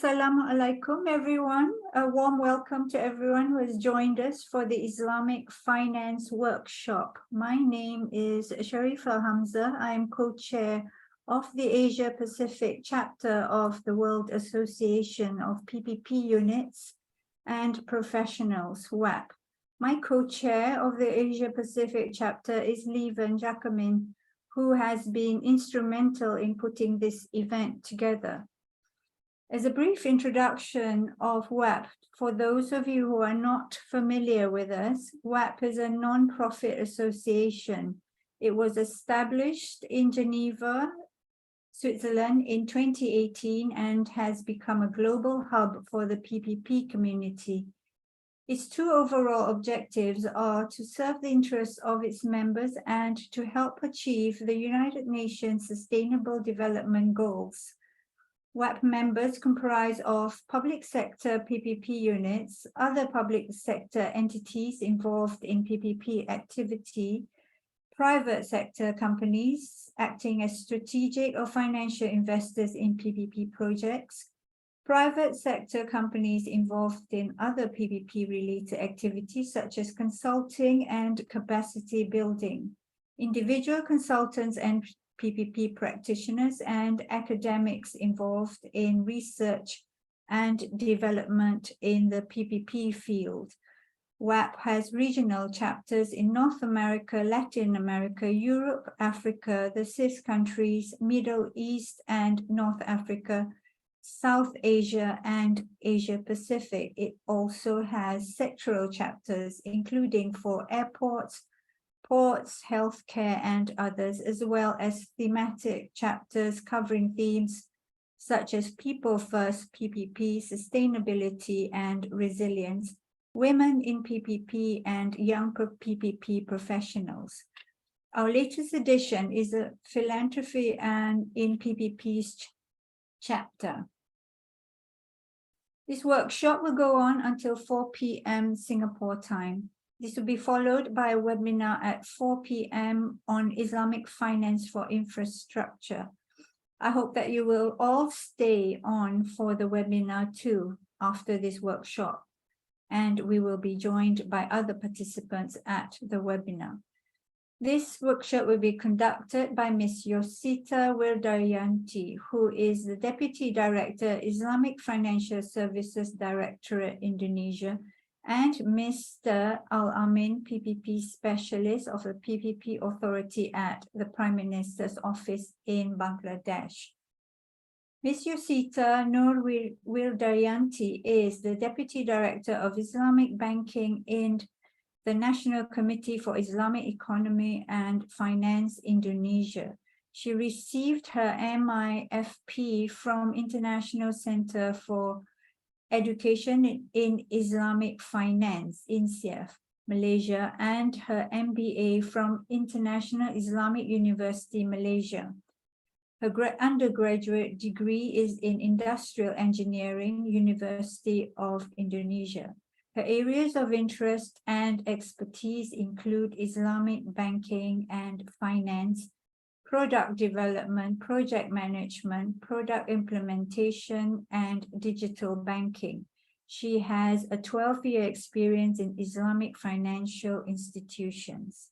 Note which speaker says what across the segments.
Speaker 1: Assalamu alaikum, everyone. A warm welcome to everyone who has joined us for the Islamic Finance Workshop. My name is Sharifa Hamza. I am co-chair of the Asia Pacific chapter of the World Association of PPP Units and Professionals, WAPPP. My co-chair of the Asia Pacific chapter is Lieven Jacquemin, who has been instrumental in putting this event together. As a brief introduction of WAPPP, for those of you who are not familiar with us, WAPPP is a non-profit association. It was established in Geneva, Switzerland in 2018 and has become a global hub for the PPP community. Its two overall objectives are to serve the interests of its members and to help achieve the United Nations Sustainable Development Goals. WAPPP members comprise of public sector PPP units, other public sector entities involved in PPP activity, private sector companies acting as strategic or financial investors in PPP projects, private sector companies involved in other PPP-related activities such as consulting and capacity building, individual consultants and PPP practitioners, and academics involved in research and development in the PPP field. WAPPP has regional chapters in North America, Latin America, Europe, Africa, the CIS countries, Middle East and North Africa, South Asia, and Asia Pacific. It also has sectoral chapters, including for airports, ports, healthcare, and others, as well as thematic chapters covering themes such as People First PPP, sustainability and resilience, women in PPP, and young PPP professionals. Our latest edition is a philanthropy and in PPP's chapter. This workshop will go on until 4 p.m. Singapore time. This will be followed by a webinar at 4 p.m. on Islamic finance for infrastructure. I hope that you will all stay on for the webinar too after this workshop, and we will be joined by other participants at the webinar. This workshop will be conducted by Ms. Yosita Wirdayanti, who is the Deputy Director, Islamic Financial Services Directorate, Indonesia, and Mr. Al-Amin, PPP Specialist of the PPP Authority at the Prime Minister's Office in Bangladesh. Ms. Yosita Nur Wirdayanti is the Deputy Director of Islamic Banking in the National Committee for Islamic Economy and Finance, Indonesia. She received her MIFP from International Center for Education in Islamic Finance, INSIEF, Malaysia, and her MBA from International Islamic University, Malaysia. Her undergraduate degree is in Industrial Engineering, University of Indonesia. Her areas of interest and expertise include Islamic banking and finance, product development, project management, product implementation, and digital banking. She has a 12-year experience in Islamic financial institutions.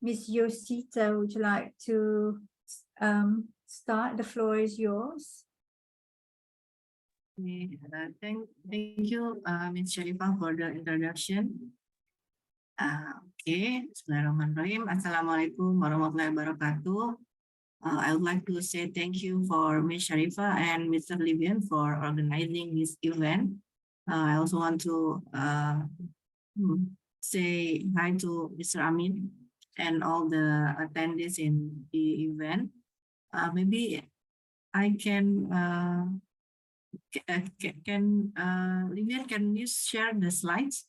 Speaker 1: Ms. Yosita, would you like to start? The floor is yours.
Speaker 2: Thank you, Ms. Sharifa, for the introduction. Bismillahirrahmanirrahim. Assalamualaikum warahmatullahi wabarakatuh. I would like to say thank you for Ms. Sharifa and Mr. Lieven for organizing this event. I also want to say hi to Mr. Amin and all the attendees in the event. Maybe I can Lieven, can you share the slides?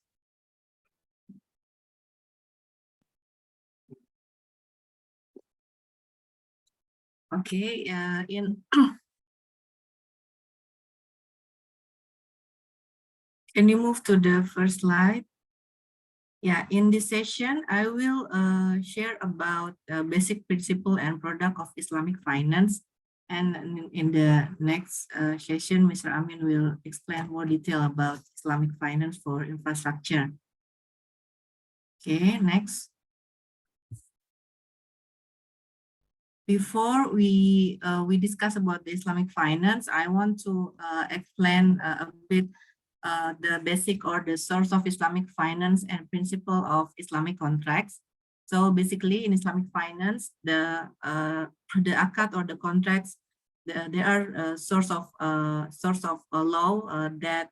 Speaker 2: Okay, can you move to the first slide? Yeah, in this session, I will share about basic principle and product of Islamic finance And in the next session, Mr. Amin will explain more detail about Islamic finance for infrastructure. Okay, next. Before we discuss about the Islamic finance, I want to explain a bit the basic or the source of Islamic finance and principle of Islamic contracts. So basically, in Islamic finance, the akad or the contracts, there are source of law that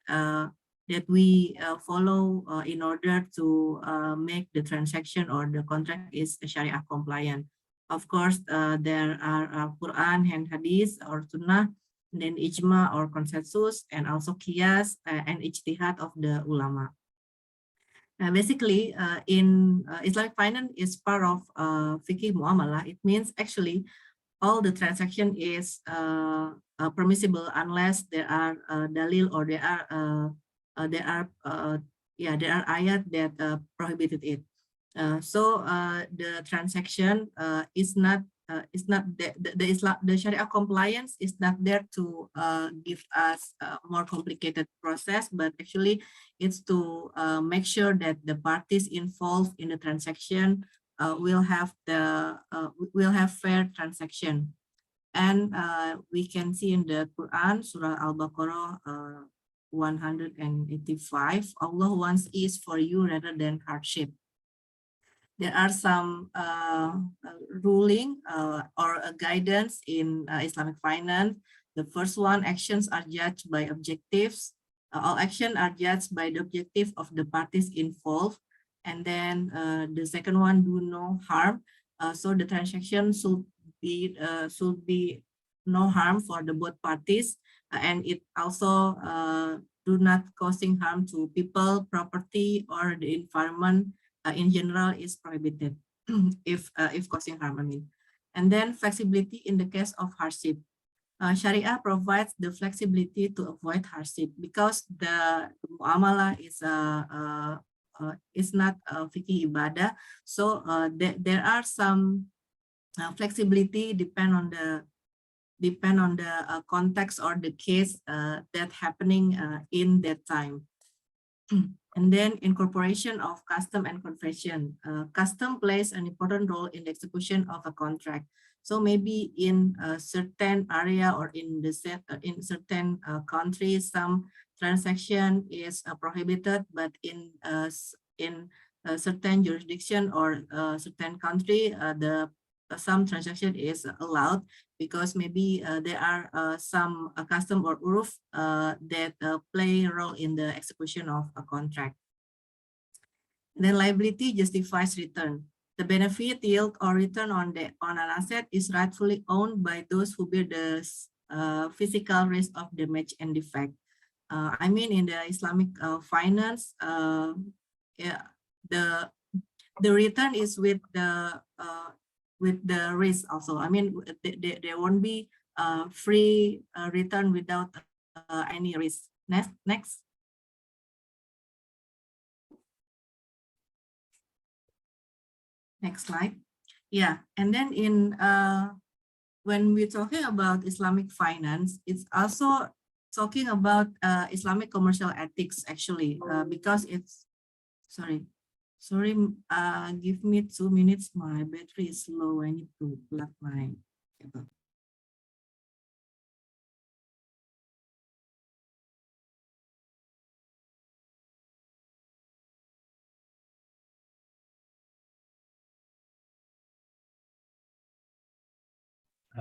Speaker 2: we follow in order to make the transaction or the contract is Sharia compliant. Of course, there are Quran and Hadith or Sunnah, then ijma or consensus, and also qiyas and ijtihad of the ulama. Basically, in Islamic finance is part of fiqh muamalah. It means actually all the transaction is permissible unless there are dalil or there are ayat that prohibited it. So the transaction is not the Sharia compliance is not there to give us a more complicated process, but actually it's to make sure that the parties involved in the transaction will have fair transaction. And we can see in the Quran, Surah Al-Baqarah 185, Allah wants ease for you rather than hardship. There are some ruling or guidance in Islamic finance. The first one, actions are judged by objectives. All actions are judged by the objective of the parties involved. And then the second one, do no harm. So the transaction should be no harm for the both parties, and it also do not causing harm to people, property, or the environment. In general is prohibited if causing harm, I mean. And then flexibility in the case of hardship. Sharia provides the flexibility to avoid hardship because the muamalah is not fiqh ibadah. So there are some flexibility depend on the context or the case that happening in that time. And then incorporation of custom and convention. Custom plays an important role in the execution of a contract. So maybe in a certain area or in certain countries, some transaction is prohibited, but in certain jurisdiction or certain country, some transaction is allowed, because maybe there are some custom or uruf that play a role in the execution of a contract. And then liability justifies return. The benefit, yield, or return on an asset is rightfully owned by those who bear the physical risk of damage and defect. I mean, in the Islamic finance, the return is with the risk also. I mean, there won't be free return without any risk. Next. Next slide. Yeah, and then in when we're talking about Islamic finance, it's also talking about Islamic commercial ethics, actually, because it's sorry, give me 2 minutes. My battery is low. I need to plug my cable.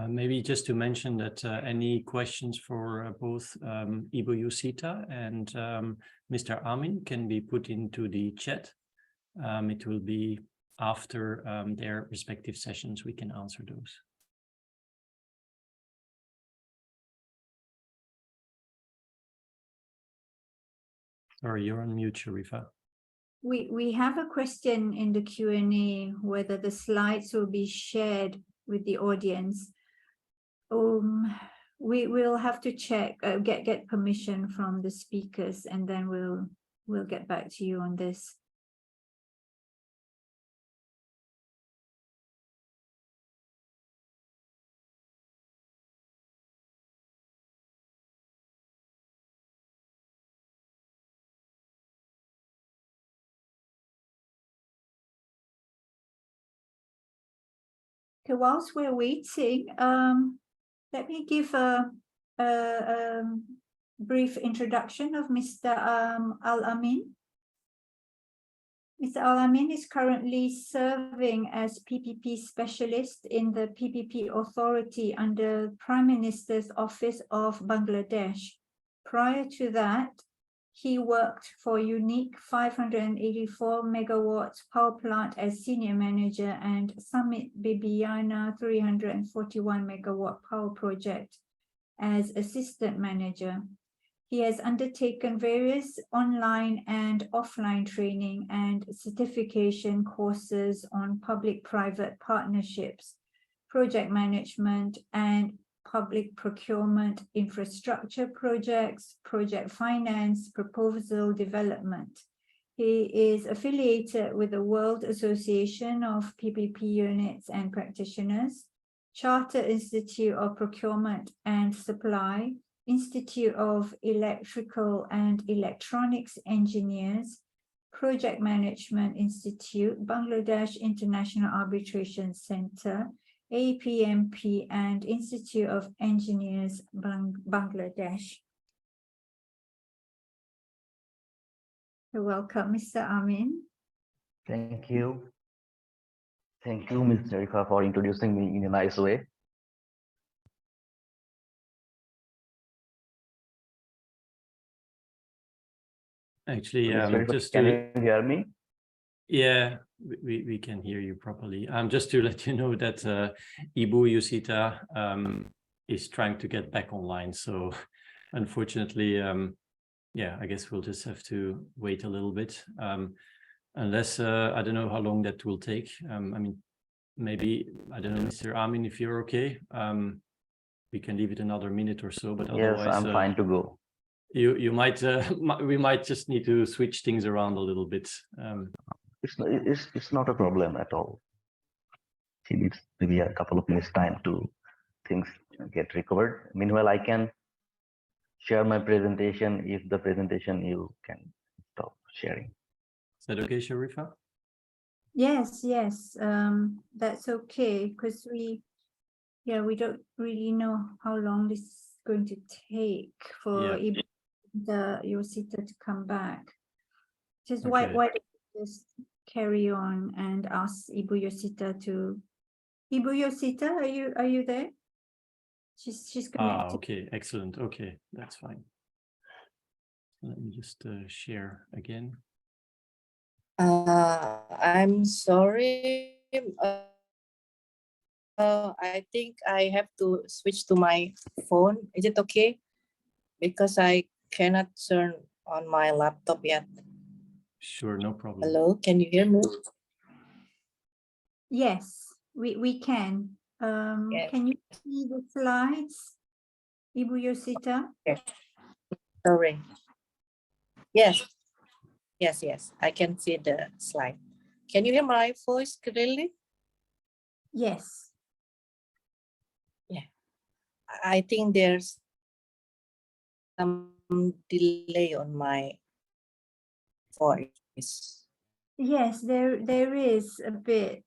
Speaker 3: Maybe just to mention that any questions for both Ibu Yosita and Mr. Amin can be put into the chat. It will be after their respective sessions, we can answer those. Sorry, you're on mute, Sharifa.
Speaker 1: We have a question in the Q&A whether the slides will be shared with the audience. We will have to check, get permission from the speakers, and then we'll get back to you on this. Okay, whilst we're waiting, let me give a brief introduction of Mr. Al-Amin. Mr. Al-Amin is currently serving as PPP specialist in the PPP authority under Prime Minister's Office of Bangladesh. Prior to that, he worked for Unique 584 megawatts power plant as senior manager and Summit Bibiana 341 megawatt power project as assistant manager. He has undertaken various online and offline training and certification courses on public-private partnerships, project management, and public procurement infrastructure projects, project finance, proposal development. He is affiliated with the World Association of PPP Units and Practitioners, Charter Institute of Procurement and Supply, Institute of Electrical and Electronics Engineers, Project Management Institute, Bangladesh International Arbitration Center, APMP, and Institute of Engineers, Bangladesh. You're welcome, Mr. Amin.
Speaker 4: Thank you. Thank you, Ms. Sharifa, for introducing me in a nice way.
Speaker 3: Actually,
Speaker 4: Ms. Sharifa,
Speaker 3: just
Speaker 4: can
Speaker 3: to,
Speaker 4: you hear me?
Speaker 3: yeah, we can hear you properly. Just to let you know that Ibu Yosita is trying to get back online. So unfortunately, yeah, I guess we'll just have to wait a little bit. Unless, I don't know how long that will take. I mean, maybe, I don't know, Mr. Amin, if you're okay, we can leave it another minute or so, but otherwise—
Speaker 4: Yes, I'm fine to go.
Speaker 3: You might, we might just need to switch things around a little bit.
Speaker 4: It's not a problem at all. She needs maybe a couple of minutes time to things get recovered. Meanwhile, I can share my presentation. If the presentation you can stop sharing.
Speaker 3: Is that okay, Sharifa?
Speaker 1: Yes, yes, that's okay, because we don't really know how long this is going to take for Yosita to come back. Just why don't you just carry on and ask Ibu Yosita to— Ibu Yosita, are you there? She's connected.
Speaker 3: Okay, excellent. Okay, that's fine. Let me just share again.
Speaker 5: I'm sorry. I think I have to switch to my phone. Is it okay? Because I cannot turn on my laptop yet.
Speaker 3: Sure, no problem.
Speaker 5: Hello, can you hear me?
Speaker 1: Yes, we can.
Speaker 5: Yes.
Speaker 1: Can you see the slides, Ibu Yosita?
Speaker 5: Yes. Sorry. Yes. Yes, I can see the slide. Can you hear my voice clearly?
Speaker 1: Yes.
Speaker 5: Yeah. I think there's some delay on my voice.
Speaker 1: Yes, there is a bit.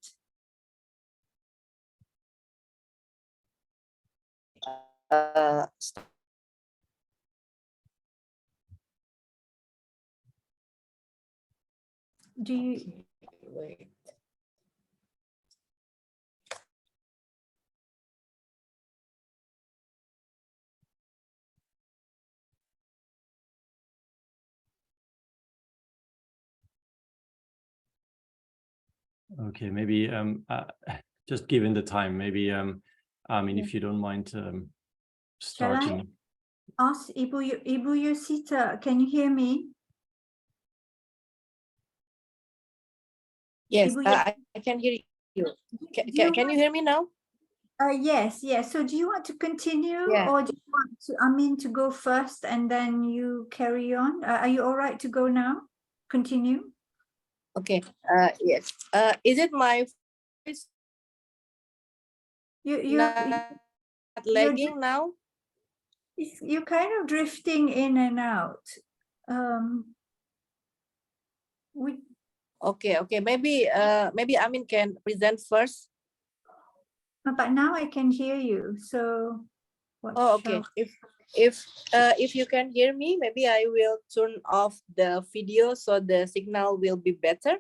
Speaker 1: Do you—
Speaker 5: Wait.
Speaker 3: Okay, maybe just given the time, maybe I mean, if you don't mind starting.
Speaker 1: Shall I ask Ibu Yosita, can you hear me?
Speaker 5: Yes, I can hear you. Can you hear me now?
Speaker 1: Yes. So do you want to continue,
Speaker 5: Yeah.
Speaker 1: or do you want Amin to go first and then you carry on? Are you all right to go now? Continue.
Speaker 5: Okay. Yes. Is it my voice not lagging now?
Speaker 1: You're kind of drifting in and out.
Speaker 5: Okay. Maybe Amin can present first.
Speaker 1: But now I can hear you. So what
Speaker 5: Oh, okay. If you can hear me, maybe I will turn off the video so the signal will be better.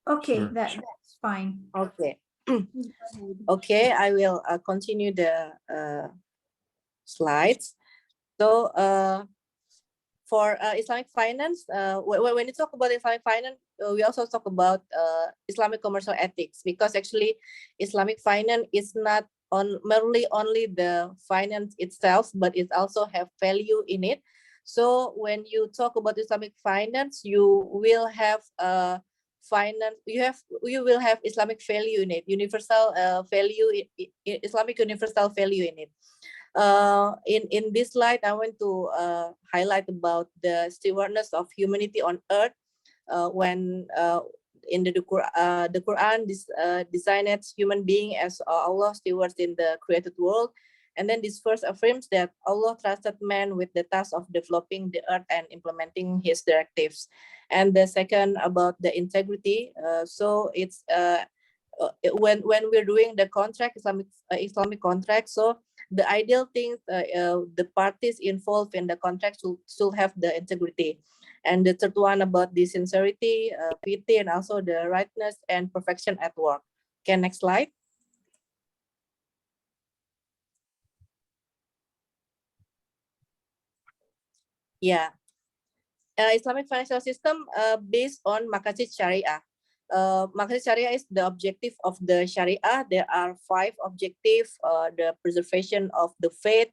Speaker 1: Okay,
Speaker 3: Sure.
Speaker 1: that's fine.
Speaker 5: Okay.
Speaker 1: Go ahead.
Speaker 5: Okay, I will continue the slides. So for Islamic finance, when you talk about Islamic finance, we also talk about Islamic commercial ethics, because actually Islamic finance is not merely only the finance itself, but it also have value in it. So when you talk about Islamic finance, you will have finance. You will have Islamic value in it, universal value, Islamic universal value in it. In this slide, I want to highlight about the stewardness of humanity on earth. When in the Quran designed human being as Allah stewards in the created world, and then this verse affirms that Allah trusted man with the task of developing the earth and implementing His directives. And the second about the integrity. So it's when we're doing the contract, Islamic contract, so the ideal thing, the parties involved in the contract should have the integrity. And the third one about the sincerity, piety, and also the rightness and perfection at work. Okay, next slide. Yeah. Islamic financial system based on Maqasid Sharia. Maqasid Sharia is the objective of the Sharia. There are 5 objectives: the preservation of the faith,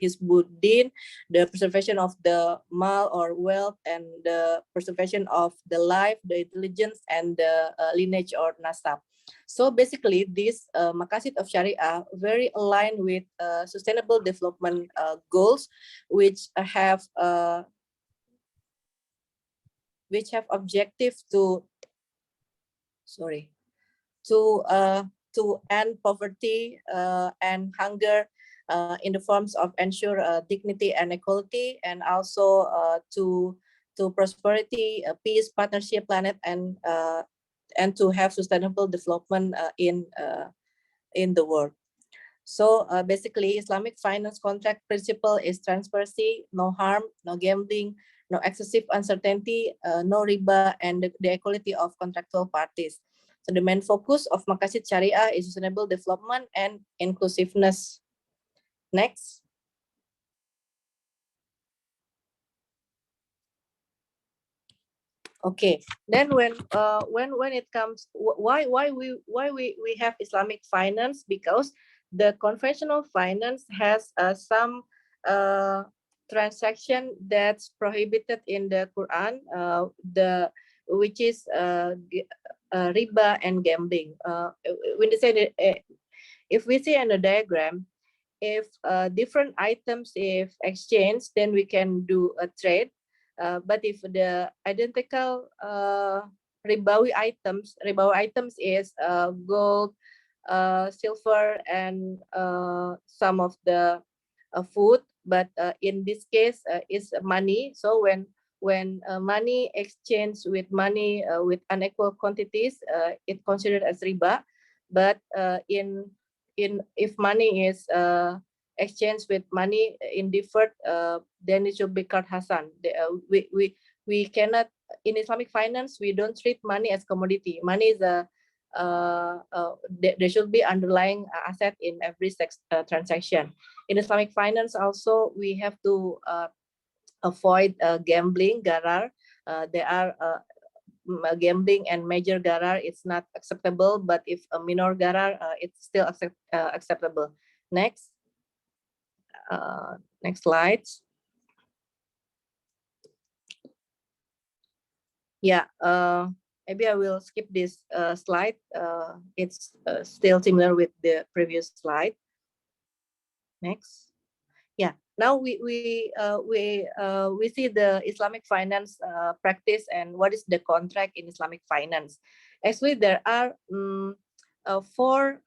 Speaker 5: Hizbuddin, the preservation of the mal or wealth, and the preservation of the life, the intelligence, and the lineage or nasab. So basically, this Maqasid of Sharia very aligned with sustainable development goals, which have objective to end poverty and hunger in the forms of ensure dignity and equality, and also to prosperity, peace, partnership, planet, and to have sustainable development in the world. So basically, Islamic finance contract principle is transparency, no harm, no gambling, no excessive uncertainty, no riba, and the equality of contractual parties. So the main focus of Maqasid Sharia is sustainable development and inclusiveness. Next. Okay. Then when it comes, why we have Islamic finance? Because the conventional finance has some transaction that's prohibited in the Quran, which is riba and gambling. When they say that, if we see in the diagram, if different items if exchanged, then we can do a trade. But if the identical ribawi items is gold, silver, and some of the food, but in this case is money. So when money exchange with money with unequal quantities, it considered as riba. But if money is exchanged with money in deferred, then it should be called Hasan. We cannot, in Islamic finance, we don't treat money as commodity. Money is there should be underlying asset in every transaction. In Islamic finance also, we have to avoid gambling, garar. There are gambling and major garar, it's not acceptable, but if a minor garar, it's still acceptable. Next. Next slide. Yeah, maybe I will skip this slide. It's still similar with the previous slide. Next. Yeah, now we see the Islamic finance practice and what is the contract in Islamic finance. Actually, there are four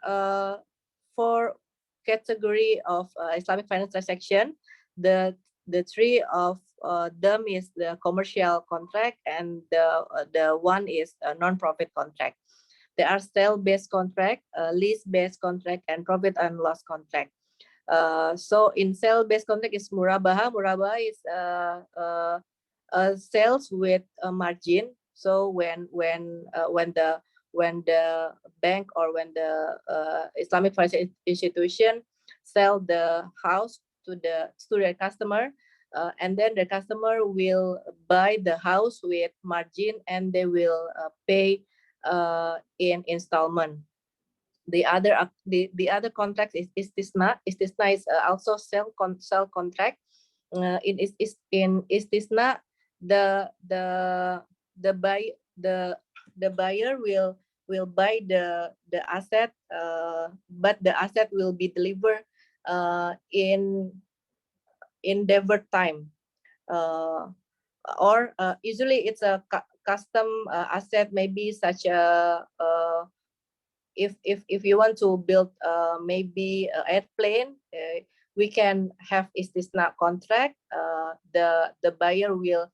Speaker 5: category of Islamic finance transaction. The three of them is the commercial contract, and the one is a non-profit contract. there are sale-based contract, lease-based contract, and profit and loss contract. So in sale-based contract is murabaha. Murabaha is sales with a margin. So when the bank or when the Islamic financial institution sell the house to their customer, and then the customer will buy the house with margin and they will pay in installment. The other contract is istisna. Istisna is also sell contract. In istisna, the buyer will buy the asset, but the asset will be delivered in endeavor time, or usually it's a custom asset, maybe such a if you want to build maybe an airplane, we can have istisna contract. The buyer will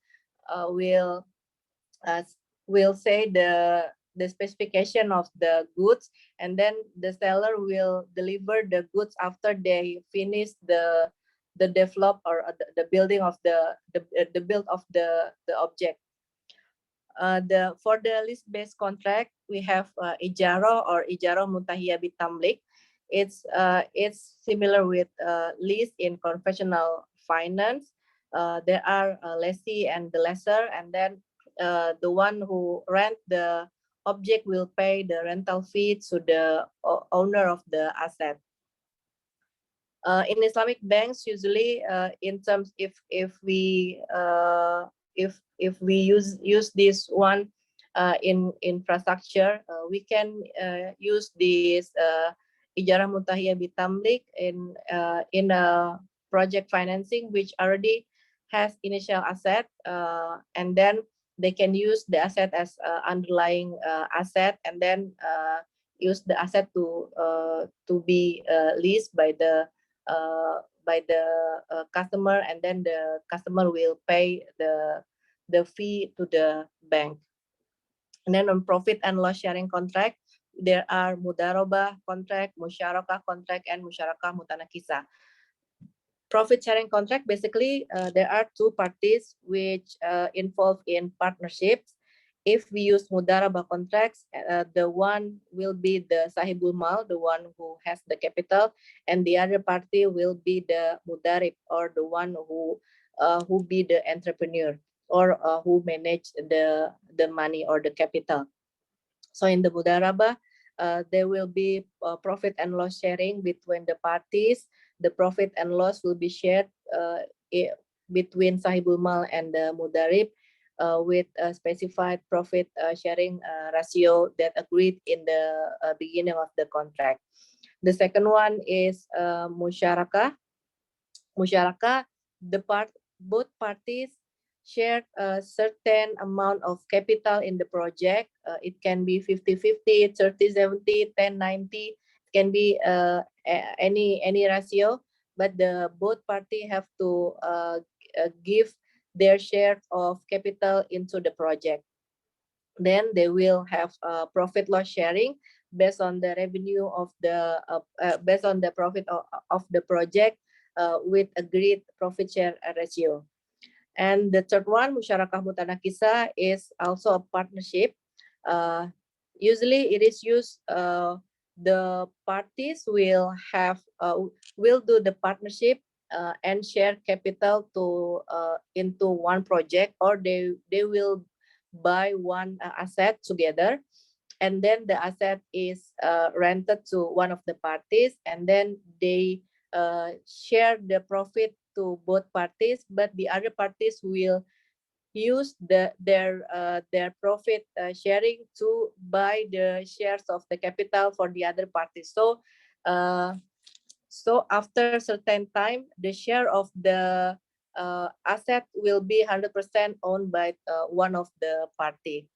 Speaker 5: say the specification of the goods, and then the seller will deliver the goods after they finish the develop or the building of the build of the object. For the lease-based contract, we have ijaro or ijaro muntahiyah bitamlik. It's similar with lease in conventional finance. There are lessee and the lessor, and then the one who rent the object will pay the rental fee to the owner of the asset. In Islamic banks, usually in terms if we use this one in infrastructure, we can use this ijarah muntahiyah bitamlik in a project financing which already has initial asset, and then they can use the asset as underlying asset, and then use the asset to be leased by the customer, and then the customer will pay the fee to the bank. And then on profit and loss sharing contract, there are mudarabah contract, musyarakah contract, and musyarakah mutanakisah. Profit sharing contract, basically there are two parties which involved in partnerships. If we use mudarabah contracts, the one will be the sahibul mal, the one who has the capital, and the other party will be the mudarib, or the one who be the entrepreneur, or who manage the money or the capital. So in the mudarabah, there will be profit and loss sharing between the parties. The profit and loss will be shared between sahibul mal and the mudarib, with a specified profit sharing ratio that agreed in the beginning of the contract. The second one is musyarakah. Musyarakah, both parties shared a certain amount of capital in the project. It can be 50-50, 30-70, 10-90. It can be any ratio, but the both parties have to give their share of capital into the project. Then they will have profit loss sharing based on the revenue of the based on the profit of the project, with agreed profit share ratio. And the third one, musyarakah mutanakisah, is also a partnership. Usually it is used, the parties will do the partnership and share capital to into one project, or they will buy one asset together, and then the asset is rented to one of the parties, and then they share the profit to both parties, but the other parties will use their profit sharing to buy the shares of the capital for the other parties. So so after a certain time, the share of the asset will be 100% owned by one of the party.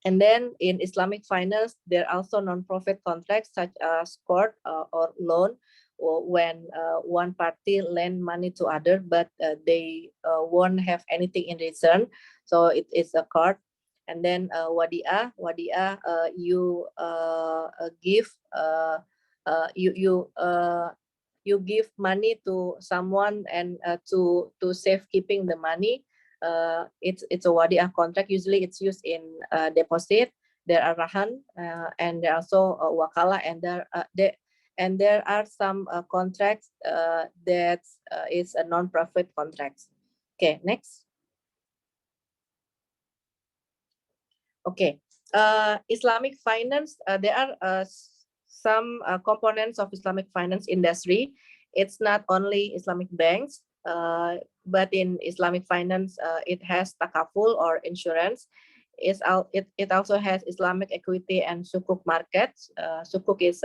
Speaker 5: And then in Islamic finance, there are also non-profit contracts such as court or loan, or when one party lend money to other, but they won't have anything in return. So it is a court. And then wadiah, you give you give money to someone and to safekeeping the money. It's a wadiah contract. Usually it's used in deposit. There are rahan and there are also wakala, and there are some contracts that is a non-profit contracts. Okay, next. Okay, Islamic finance. There are some components of Islamic finance industry. It's not only Islamic banks, but in Islamic finance, it has takaful or insurance. It also has Islamic equity and sukuk markets. Sukuk is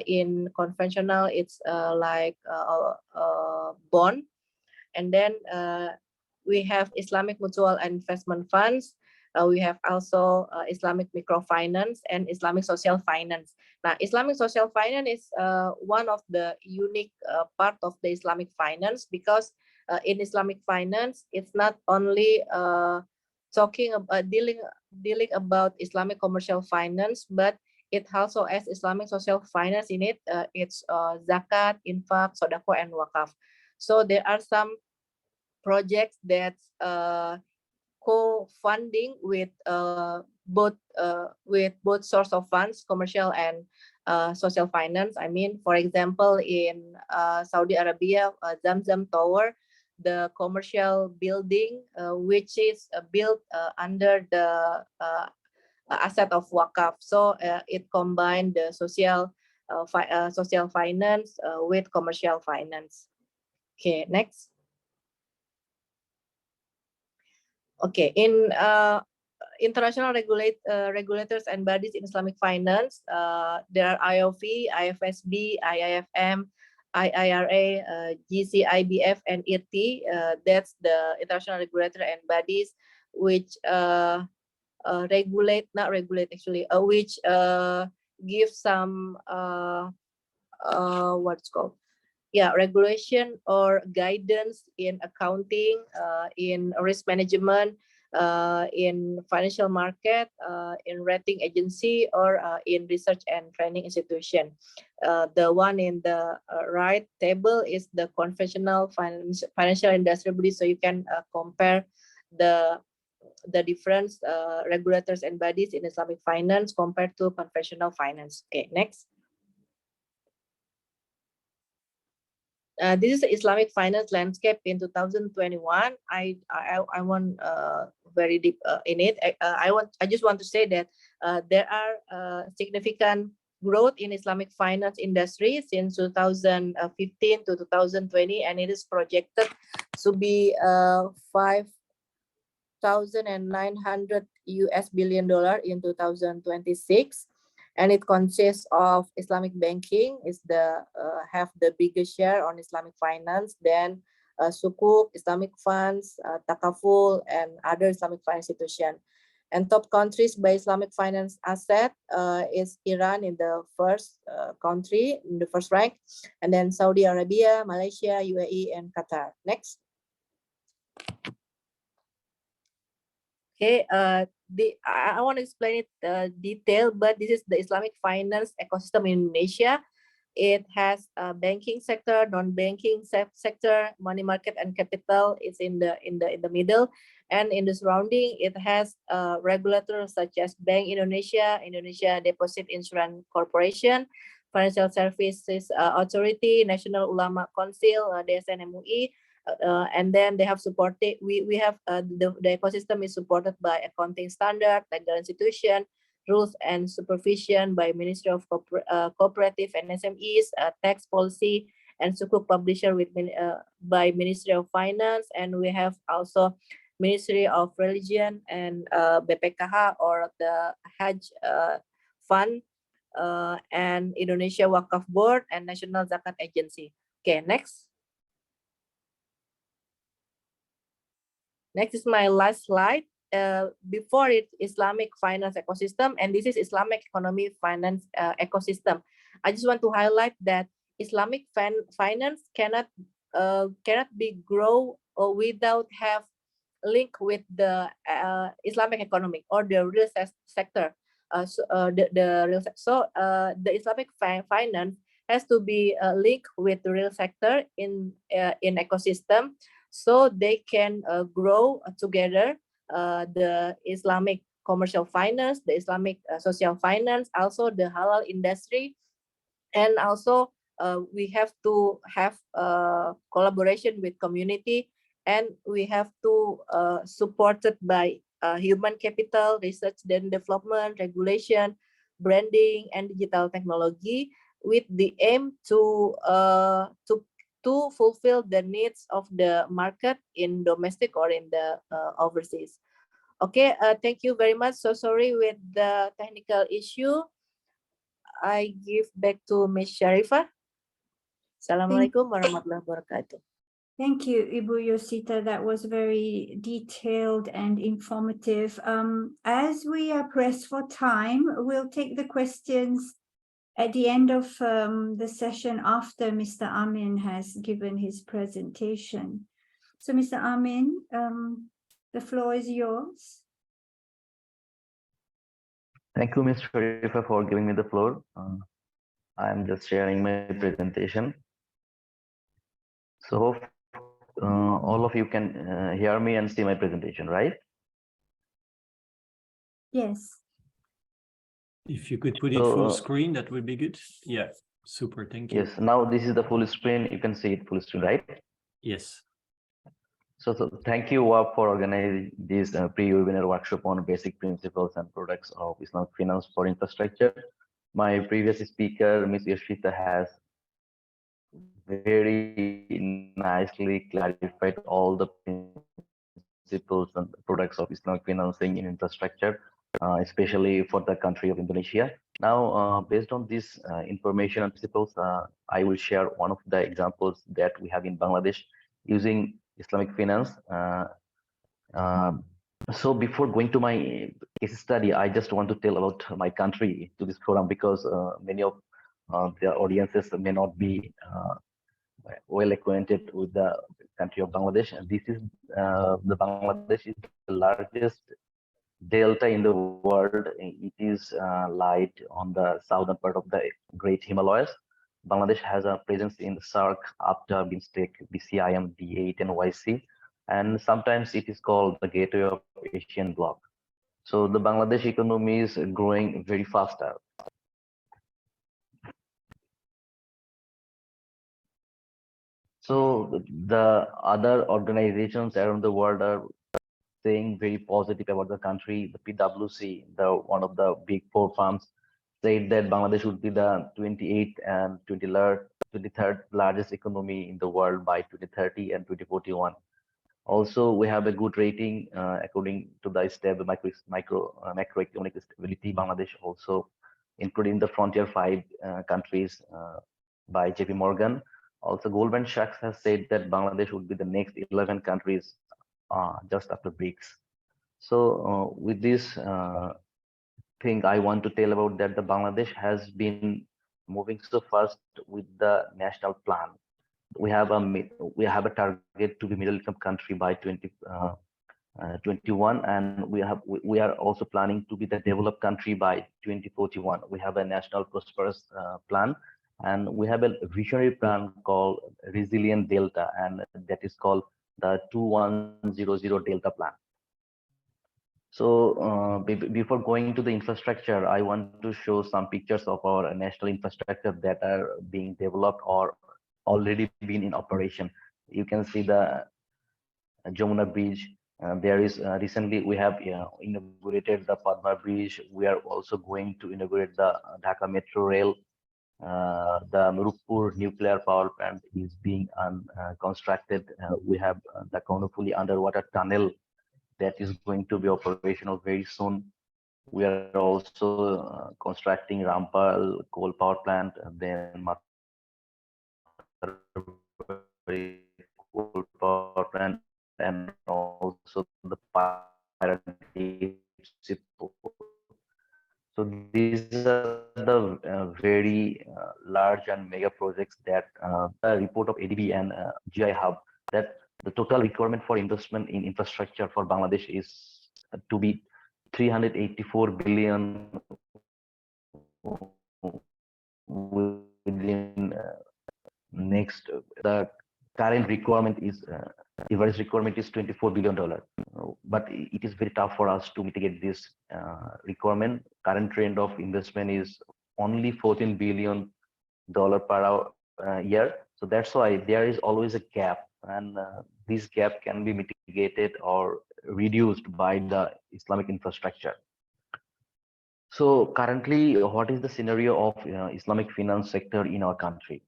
Speaker 5: in conventional, it's like a bond. And then we have Islamic mutual and investment funds. We have also Islamic microfinance and Islamic social finance. Now, Islamic social finance is one of the unique part of the Islamic finance, because in Islamic finance, it's not only talking about dealing about Islamic commercial finance, but it also has Islamic social finance in it. It's zakat, infak, sodako, and wakaf. So there are some projects that co-funding with both source of funds, commercial and social finance. I mean, for example, in Saudi Arabia, Zamzam Tower, the commercial building, which is built under the asset of wakaf. So it combined the social finance with commercial finance. Okay, next. Okay, in international regulators and bodies in Islamic finance, there are IOV, IFSB, IIFM, IIRA, GCIBF, and IRTI. That's the international regulator and bodies which which give some what's called, regulation or guidance in accounting, in risk management, in financial market, in rating agency, or in research and training institution. The one in the right table is the conventional financial industry body, so you can compare the different regulators and bodies in Islamic finance compared to conventional finance. Okay, next. This is the Islamic finance landscape in 2021. I want very deep in it. I just want to say that there are significant growth in Islamic finance industry since 2015 to 2020, and it is projected to be $5,900 billion in 2026. And it consists of Islamic banking is have the biggest share on Islamic finance, then sukuk, Islamic funds, takaful, and other Islamic finance institutions. And top countries by Islamic finance asset is Iran in the first country, in the first rank, and then Saudi Arabia, Malaysia, UAE, and Qatar. Next. Okay, I want to explain it detail, but this is the Islamic finance ecosystem in Indonesia. It has a banking sector, non-banking sector, money market, and capital is in the middle, and in the surrounding it has regulators such as Bank Indonesia, Indonesia Deposit Insurance Corporation, Financial Services Authority, National Ulama Council, DSN MUI. And then they have supported, we have the ecosystem is supported by accounting standard, legal institution, rules and supervision by Ministry of Cooperative and SMEs, tax policy, and sukuk publisher with by Ministry of Finance. And we have also Ministry of Religion and BPKH or the Hajj Fund, and Indonesia Wakaf Board and National Zakat Agency. Okay, next. Next is my last slide. Before it, Islamic finance ecosystem, and this is Islamic economy finance ecosystem. I just want to highlight that Islamic finance cannot be grow without have link with the Islamic economic or the real sector. The Islamic finance has to be linked with the real sector in ecosystem, so they can grow together. The Islamic commercial finance, the Islamic social finance, also the halal industry, and also we have to have collaboration with community, and we have to supported by human capital, research and development, regulation, branding, and digital technology, with the aim to fulfill the needs of the market in domestic or in the overseas. Okay, thank you very much. So sorry with the technical issue. I give back to Ms. Sharifah. Assalamualaikum warahmatullahi wabarakatuh.
Speaker 1: Thank you, Ibu Yosita. That was very detailed and informative. As we are pressed for time, we'll take the questions at the end of the session after Mr. Amin has given his presentation. So, Mr. Amin, the floor is yours.
Speaker 4: Thank you, Ms. Sharifah, for giving me the floor. I'm just sharing my presentation. So all of you can hear me and see my presentation, right?
Speaker 1: Yes.
Speaker 3: If you could put it full screen, that would be good. Yeah, super, thank you.
Speaker 4: Yes, now this is the full screen. You can see it full screen, right?
Speaker 3: Yes.
Speaker 4: So thank you, WAPPP, for organizing this pre-webinar workshop on basic principles and products of Islamic finance for infrastructure. My previous speaker, Ms. Yosita, has very nicely clarified all the principles and products of Islamic financing in infrastructure, especially for the country of Indonesia. Now, based on this information and principles, I will share one of the examples that we have in Bangladesh using Islamic finance. So before going to my case study, I just want to tell about my country to this forum, because many of the audiences may not be well acquainted with the country of Bangladesh. And this is the Bangladesh is the largest delta in the world. It is light on the southern part of the Great Himalayas. Bangladesh has a presence in the SAARC, APTA, BIMSTEC, BCIM, B8, and YC. And sometimes it is called the gateway of Asian bloc. So the Bangladesh economy is growing very faster. So the other organizations around the world are saying very positive about the country. The PwC, one of the big four firms, said that Bangladesh would be the 28th and 23rd largest economy in the world by 2030 and 2041. Also, we have a good rating according to the stable macroeconomic stability. Bangladesh also included in the frontier 5 countries by JP Morgan. Also, Goldman Sachs has said that Bangladesh would be the next 11 countries just after BRICS. So with this thing, I want to tell about that the Bangladesh has been moving so fast with the national plan. We have a target to be middle income country by 2021, and we are also planning to be the developed country by 2041. We have a national prosperous plan, and we have a visionary plan called Resilient Delta, and that is called the 2100 Delta plan. So before going to the infrastructure, I want to show some pictures of our national infrastructure that are being developed or already been in operation. You can see the Jamuna Bridge. There is recently we have inaugurated the Padma Bridge. We are also going to inaugurate the Dhaka Metro Rail. The Murukpur nuclear power plant is being constructed. We have the Konopuli underwater tunnel that is going to be operational very soon. We are also constructing Rampal coal power plant, then coal power plant, and also the Paradip. So these are the very large and mega projects that the report of ADB and GI Hub, that the total requirement for investment in infrastructure for Bangladesh is to be 384 billion within next. The current requirement is average requirement is $24 billion, but it is very tough for us to mitigate this requirement. Current trend of investment is only $14 billion per year. So that's why there is always a gap, and this gap can be mitigated or reduced by the Islamic infrastructure. So currently, what is the scenario of Islamic finance sector in our country?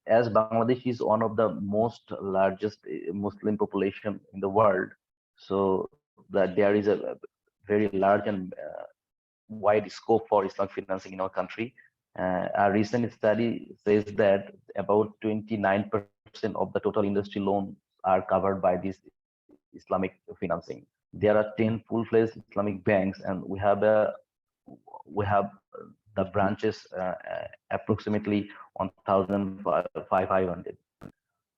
Speaker 4: As Bangladesh is one of the most largest Muslim population in the world, so that there is a very large and wide scope for Islamic financing in our country. A recent study says that about 29% of the total industry loans are covered by this Islamic financing. There are 10 full-fledged Islamic banks, and we have the branches approximately 1,500.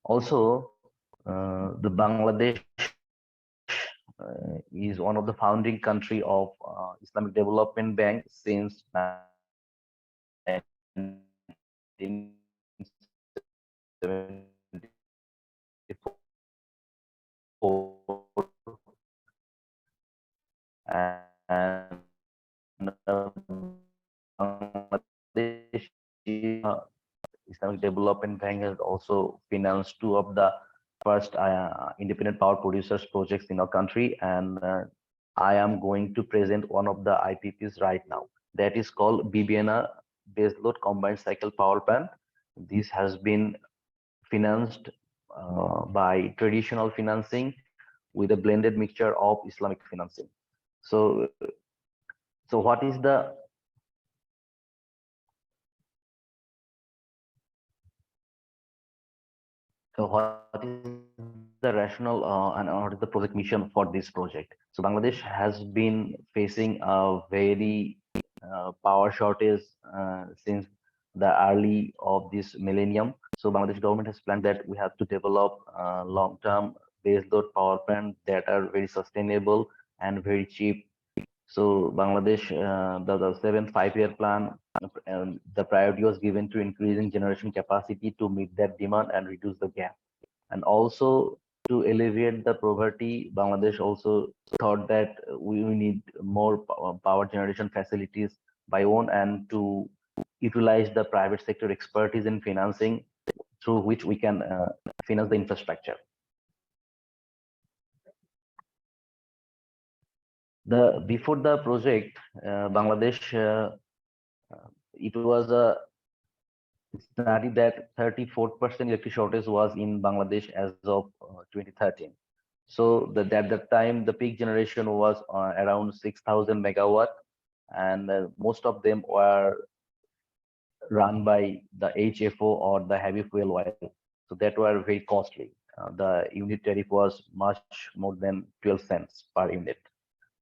Speaker 4: Also, the Bangladesh is one of the founding country of Islamic Development Bank since 1974, and Bangladesh Islamic Development Bank has also financed two of the first independent power producers projects in our country, and I am going to present one of the IPPs right now. That is called Bibiana Baseload Combined Cycle Power Plant. This has been financed by traditional financing with a blended mixture of Islamic financing. So what is the rationale and what is the project mission for this project? So Bangladesh has been facing a very power shortage since the early of this millennium. So Bangladesh government has planned that we have to develop long-term baseload power plants that are very sustainable and very cheap. So Bangladesh, the 7th five-year plan, the priority was given to increasing generation capacity to meet that demand and reduce the gap. And also to alleviate the poverty, Bangladesh also thought that we need more power generation facilities by own, and to utilize the private sector expertise in financing through which we can finance the infrastructure. Before the project, Bangladesh, it was a study that 34% electric shortage was in Bangladesh as of 2013. So at that time, the peak generation was around 6,000 megawatt, and most of them were run by the HFO or the heavy fuel oil. So that were very costly. The unit tariff was much more than 12 cents per unit.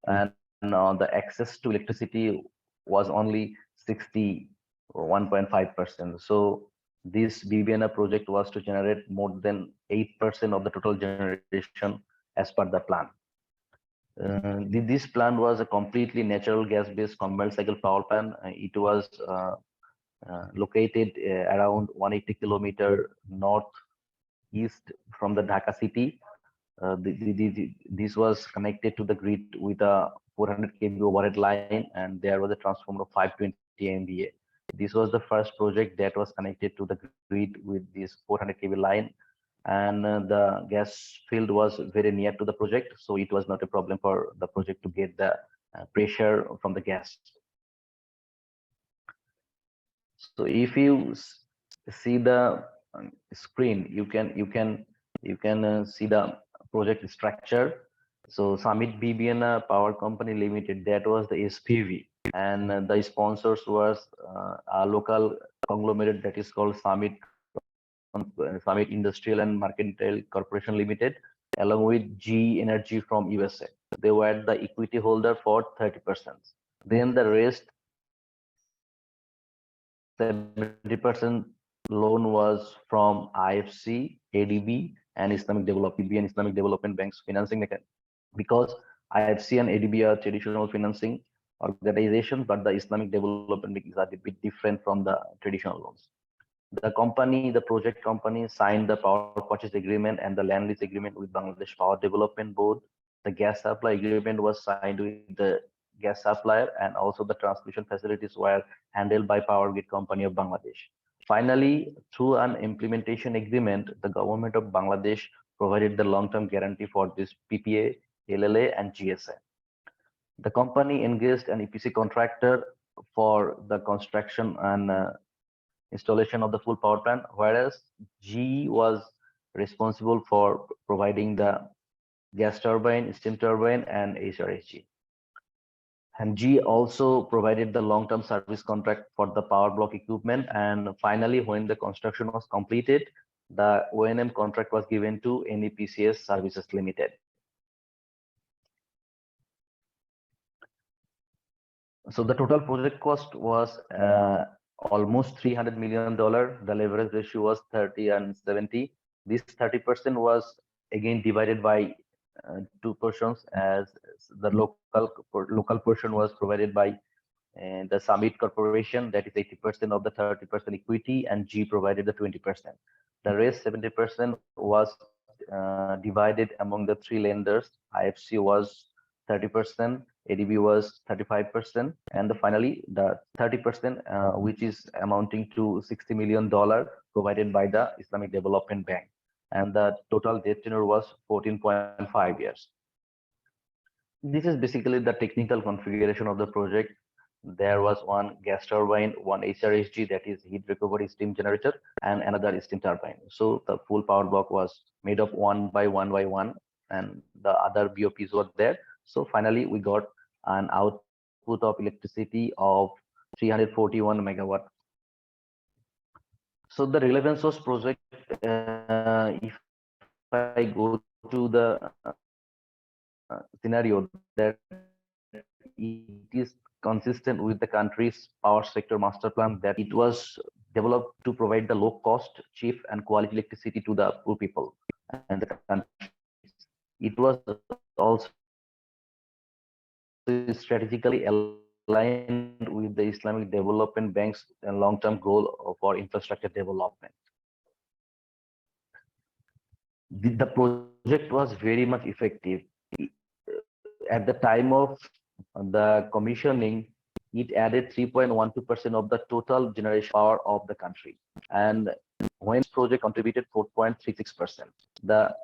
Speaker 4: And the access to electricity was only 61.5%. So this BBNA project was to generate more than 8% of the total generation as per the plan. This plant was a completely natural gas-based combined cycle power plant. It was located around 180 kilometer northeast from the Dhaka city. This was connected to the grid with a 400 kV overhead line, and there was a transformer of 520 MVA. This was the first project that was connected to the grid with this 400 kV line, and the gas field was very near to the project, so it was not a problem for the project to get the pressure from the gas. So if you see the screen, you can see the project structure. So Summit BBN Power Company Limited, that was the SPV, and the sponsors was a local conglomerate that is called Summit Industrial and Mercantile Corporation Limited, along with GE Energy from USA. They were the equity holder for 30%. Then the rest 70% loan was from IFC, ADB, and Islamic Development Bank's financing mechanism. Because IFC and ADB are traditional financing organizations, but the Islamic Development Bank is a bit different from the traditional loans. The project company signed the power purchase agreement and the land lease agreement with Bangladesh Power Development Board. The gas supply agreement was signed with the gas supplier, and also the transmission facilities were handled by Power Grid Company of Bangladesh. Finally, through an implementation agreement, the government of Bangladesh provided the long-term guarantee for this PPA, LLA, and GSA. The company engaged an EPC contractor for the construction and installation of the full power plant, whereas GE was responsible for providing the gas turbine, steam turbine, and HRSG. And GE also provided the long-term service contract for the power block equipment. And finally, when the construction was completed, the O&M contract was given to NEPCS Services Limited. So the total project cost was almost $300 million. The leverage ratio was 30 and 70. This 30% was again divided by two portions, as the local portion was provided by the Summit Corporation, that is 80% of the 30% equity, and G provided the 20%. The rest 70% was divided among the three lenders. IFC was 30%, ADB was 35%, and finally the 30%, which is amounting to $60 million, provided by the Islamic Development Bank. And the total debt tenure was 14.5 years. This is basically the technical configuration of the project. There was one gas turbine, one HRSG, that is heat recovery steam generator, and another steam turbine. So the full power block was made of one by one, and the other BOPs were there. So finally, we got an output of electricity of 341 megawatt. So the Relevance project, if I go to the scenario, that it is consistent with the country's power sector master plan, that it was developed to provide the low cost, cheap, and quality electricity to the poor people and the country. It was also strategically aligned with the Islamic Development Bank's long-term goal for infrastructure development. The project was very much effective. At the time of the commissioning, it added 3.12% of the total generation power of the country. And when this project contributed 4.36%, the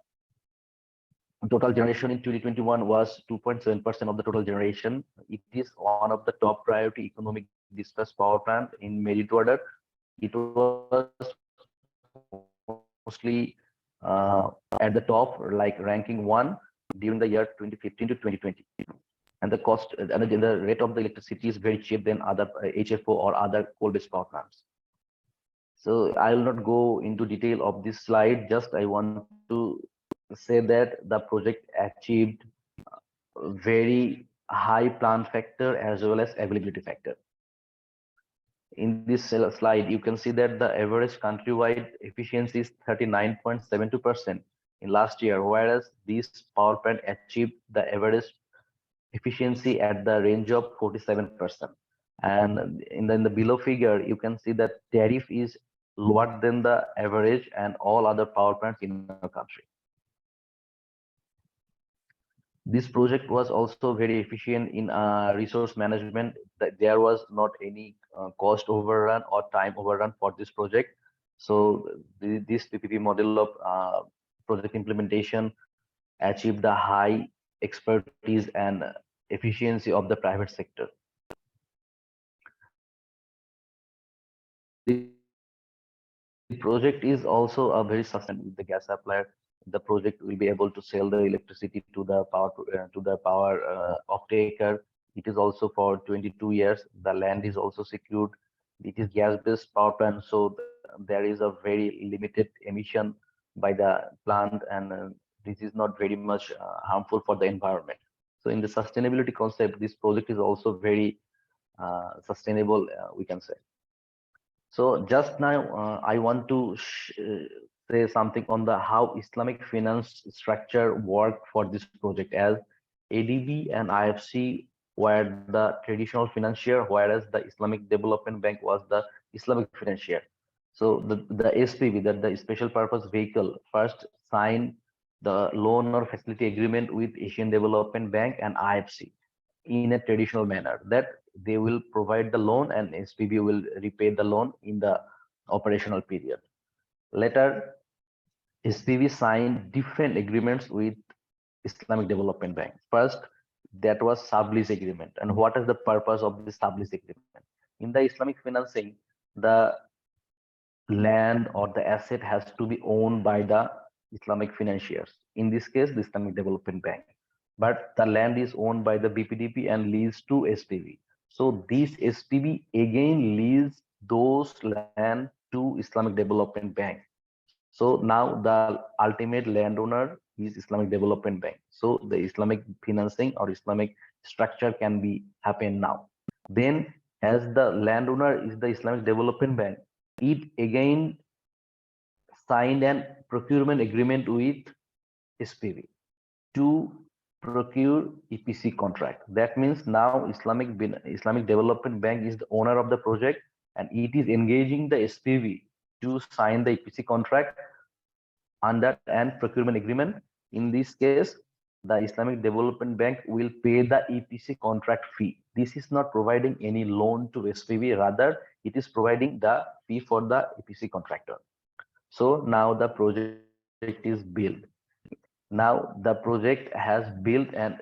Speaker 4: total generation in 2021 was 2.7% of the total generation. It is one of the top priority economic distress power plant in merit order. It was mostly at the top, like ranking 1 during the year 2015 to 2020. And the cost and the rate of the electricity is very cheap than other HFO or other coal-based power plants. So I will not go into detail of this slide. Just I want to say that the project achieved very high plant factor as well as availability factor. In this slide, you can see that the average countrywide efficiency is 39.72% in last year, whereas this power plant achieved the average efficiency at the range of 47%. And in the below figure, you can see that tariff is lower than the average and all other power plants in the country. This project was also very efficient in resource management. There was not any cost overrun or time overrun for this project. So this PPP model of project implementation achieved the high expertise and efficiency of the private sector. The project is also a very sustainable with the gas supplier. The project will be able to sell the electricity to the power off-taker. It is also for 22 years. The land is also secured. It is gas-based power plant, so there is a very limited emission by the plant, and this is not very much harmful for the environment. So in the sustainability concept, this project is also very sustainable, we can say. So just now, I want to say something on the how Islamic finance structure work for this project, as ADB and IFC were the traditional financier, whereas the Islamic Development Bank was the Islamic financier. So the SPV, that the special purpose vehicle, first signed the loan or facility agreement with Asian Development Bank and IFC in a traditional manner, that they will provide the loan and SPV will repay the loan in the operational period. Later, SPV signed different agreements with Islamic Development Bank. First, that was sublease agreement. And what is the purpose of this sublease agreement? In the Islamic financing, the land or the asset has to be owned by the Islamic financiers. In this case, the Islamic Development Bank. But the land is owned by the BPDP and leased to SPV. So this SPV again leases those land to Islamic Development Bank. So now the ultimate landowner is Islamic Development Bank. So the Islamic financing or Islamic structure can be happen now. Then, as the landowner is the Islamic Development Bank, it again signed an procurement agreement with SPV to procure EPC contract. That means now Islamic Development Bank is the owner of the project, and it is engaging the SPV to sign the EPC contract under an procurement agreement. In this case, the Islamic Development Bank will pay the EPC contract fee. This is not providing any loan to SPV, rather it is providing the fee for the EPC contractor. So now the project is built. Now the project has built, and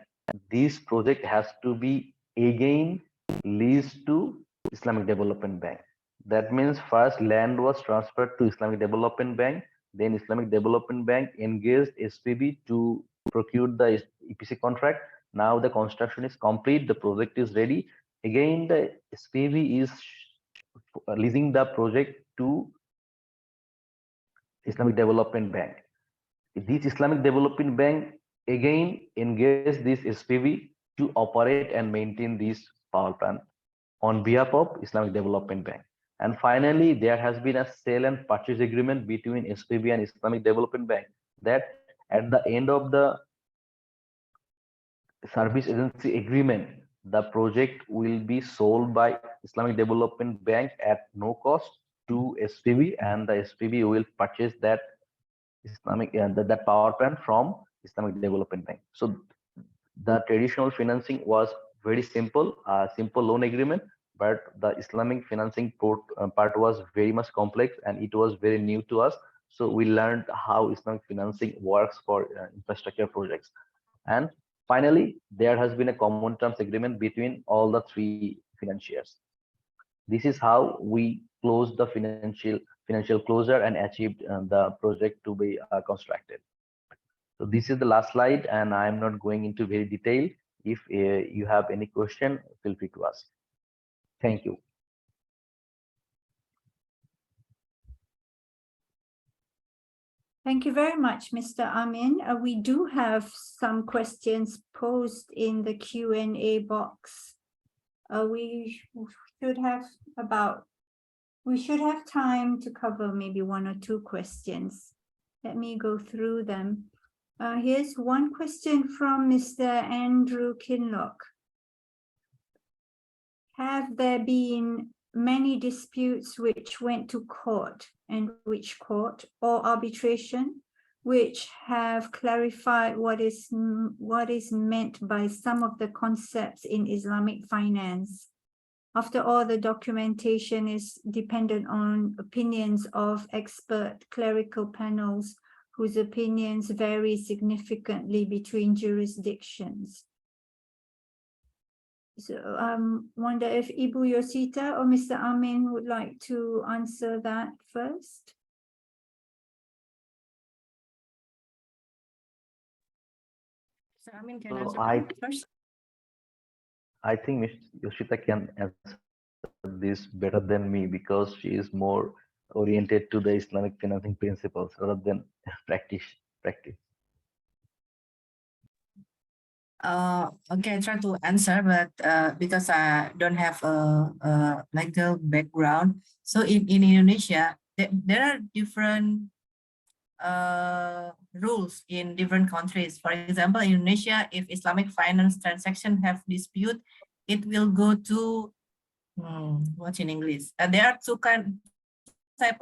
Speaker 4: this project has to be again leased to Islamic Development Bank. That means first land was transferred to Islamic Development Bank, then Islamic Development Bank engaged SPV to procure the EPC contract. Now the construction is complete, the project is ready. Again, the SPV is leasing the project to Islamic Development Bank. This Islamic Development Bank again engaged this SPV to operate and maintain this power plant on behalf of Islamic Development Bank. And finally, there has been a sale and purchase agreement between SPV and Islamic Development Bank, that at the end of the service agency agreement, the project will be sold by Islamic Development Bank at no cost to SPV, and the SPV will purchase that that power plant from Islamic Development Bank. So the traditional financing was very simple, simple loan agreement, but the Islamic financing part was very much complex, and it was very new to us. So we learned how Islamic financing works for infrastructure projects. And finally, there has been a common terms agreement between all the three financiers. This is how we closed the financial closure and achieved the project to be constructed. So this is the last slide, and I'm not going into very detail. If you have any question, feel free to ask. Thank you.
Speaker 1: Thank you very much, Mr. Amin. We do have some questions posed in the Q&A box. We should have time to cover maybe 1 or 2 questions. Let me go through them. Here's one question from Mr. Andrew Kinlock. Have there been many disputes which went to court, and which court or arbitration, which have clarified what is meant by some of the concepts in Islamic finance? After all, the documentation is dependent on opinions of expert clerical panels whose opinions vary significantly between jurisdictions. So wonder if Ibu Yosita or Mr. Amin would like to answer that first.
Speaker 2: Mr. Amin, can answer first?
Speaker 4: I think Ms. Yosita can answer this better than me, because she is more oriented to the Islamic financing principles rather than practice.
Speaker 2: Okay, I try to answer, but because I don't have a legal background, so in Indonesia there are different rules in different countries. For example, in Indonesia, if Islamic finance transaction have dispute, it will go to what's in English? There are two type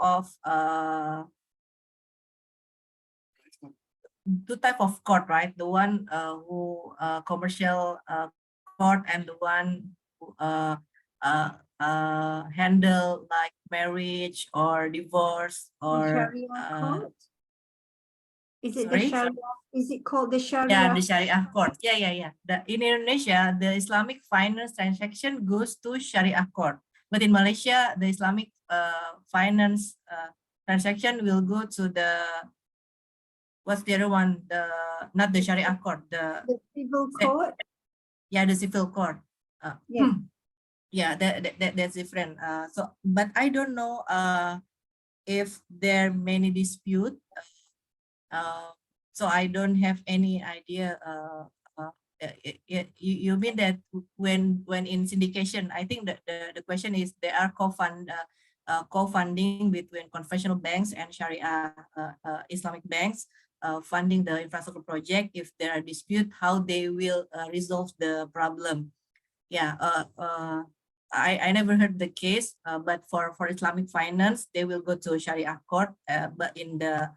Speaker 2: of court, right? The one who commercial court and the one who handle like marriage or divorce or
Speaker 1: Sharia court? Is it the
Speaker 2: sorry?
Speaker 1: Sharia? Is it called the Sharia?
Speaker 2: Yeah, the Sharia court. Yeah. In Indonesia, the Islamic finance transaction goes to Sharia court. But in Malaysia, the Islamic finance transaction will go to the, what's the other one? Not the Sharia court.
Speaker 1: The civil court?
Speaker 2: Yeah, the civil court.
Speaker 1: Yeah.
Speaker 2: Yeah, that's different. But I don't know if there are many dispute. So I don't have any idea. You mean that when in syndication, I think that the question is there are co-funding between conventional banks and Sharia Islamic banks funding the infrastructure project. If there are dispute, how they will resolve the problem. Yeah, I never heard the case, but for Islamic finance, they will go to Sharia court. But in the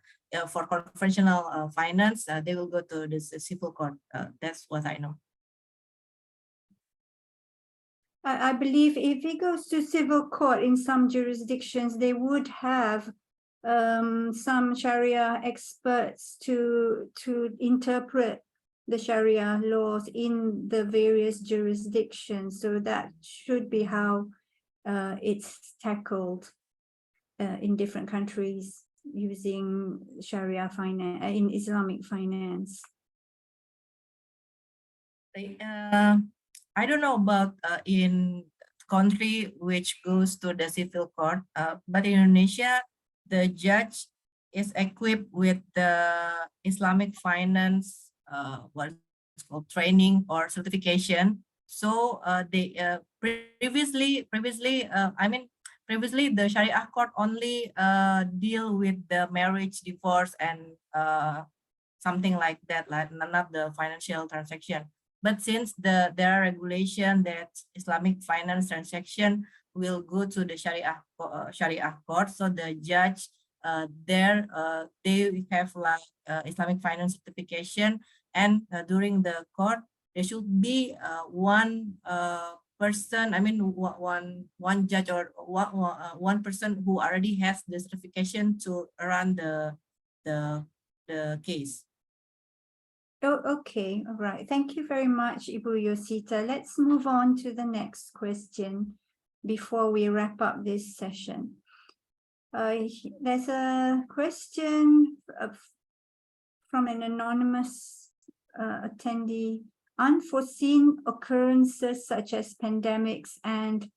Speaker 2: for conventional finance, they will go to the civil court. That's what I know.
Speaker 1: I believe if it goes to civil court in some jurisdictions, they would have some Sharia experts to interpret the Sharia laws in the various jurisdictions. So that should be how it's tackled in different countries using Sharia finance in Islamic finance.
Speaker 2: I don't know about in country which goes to the civil court, but in Indonesia, the judge is equipped with the Islamic finance what's called training or certification. So they previously the Sharia court only deal with the marriage, divorce, and something like that, like not the financial transaction. But since there are regulation that Islamic finance transaction will go to the Sharia court, so the judge there they have like Islamic finance certification, and during the court there should be one person. I mean one judge or one person who already has the certification to run the case.
Speaker 1: Oh, okay, all right. Thank you very much, Ibu Yosita. Let's move on to the next question before we wrap up this session. There's a question from an anonymous attendee. Unforeseen occurrences such as pandemics and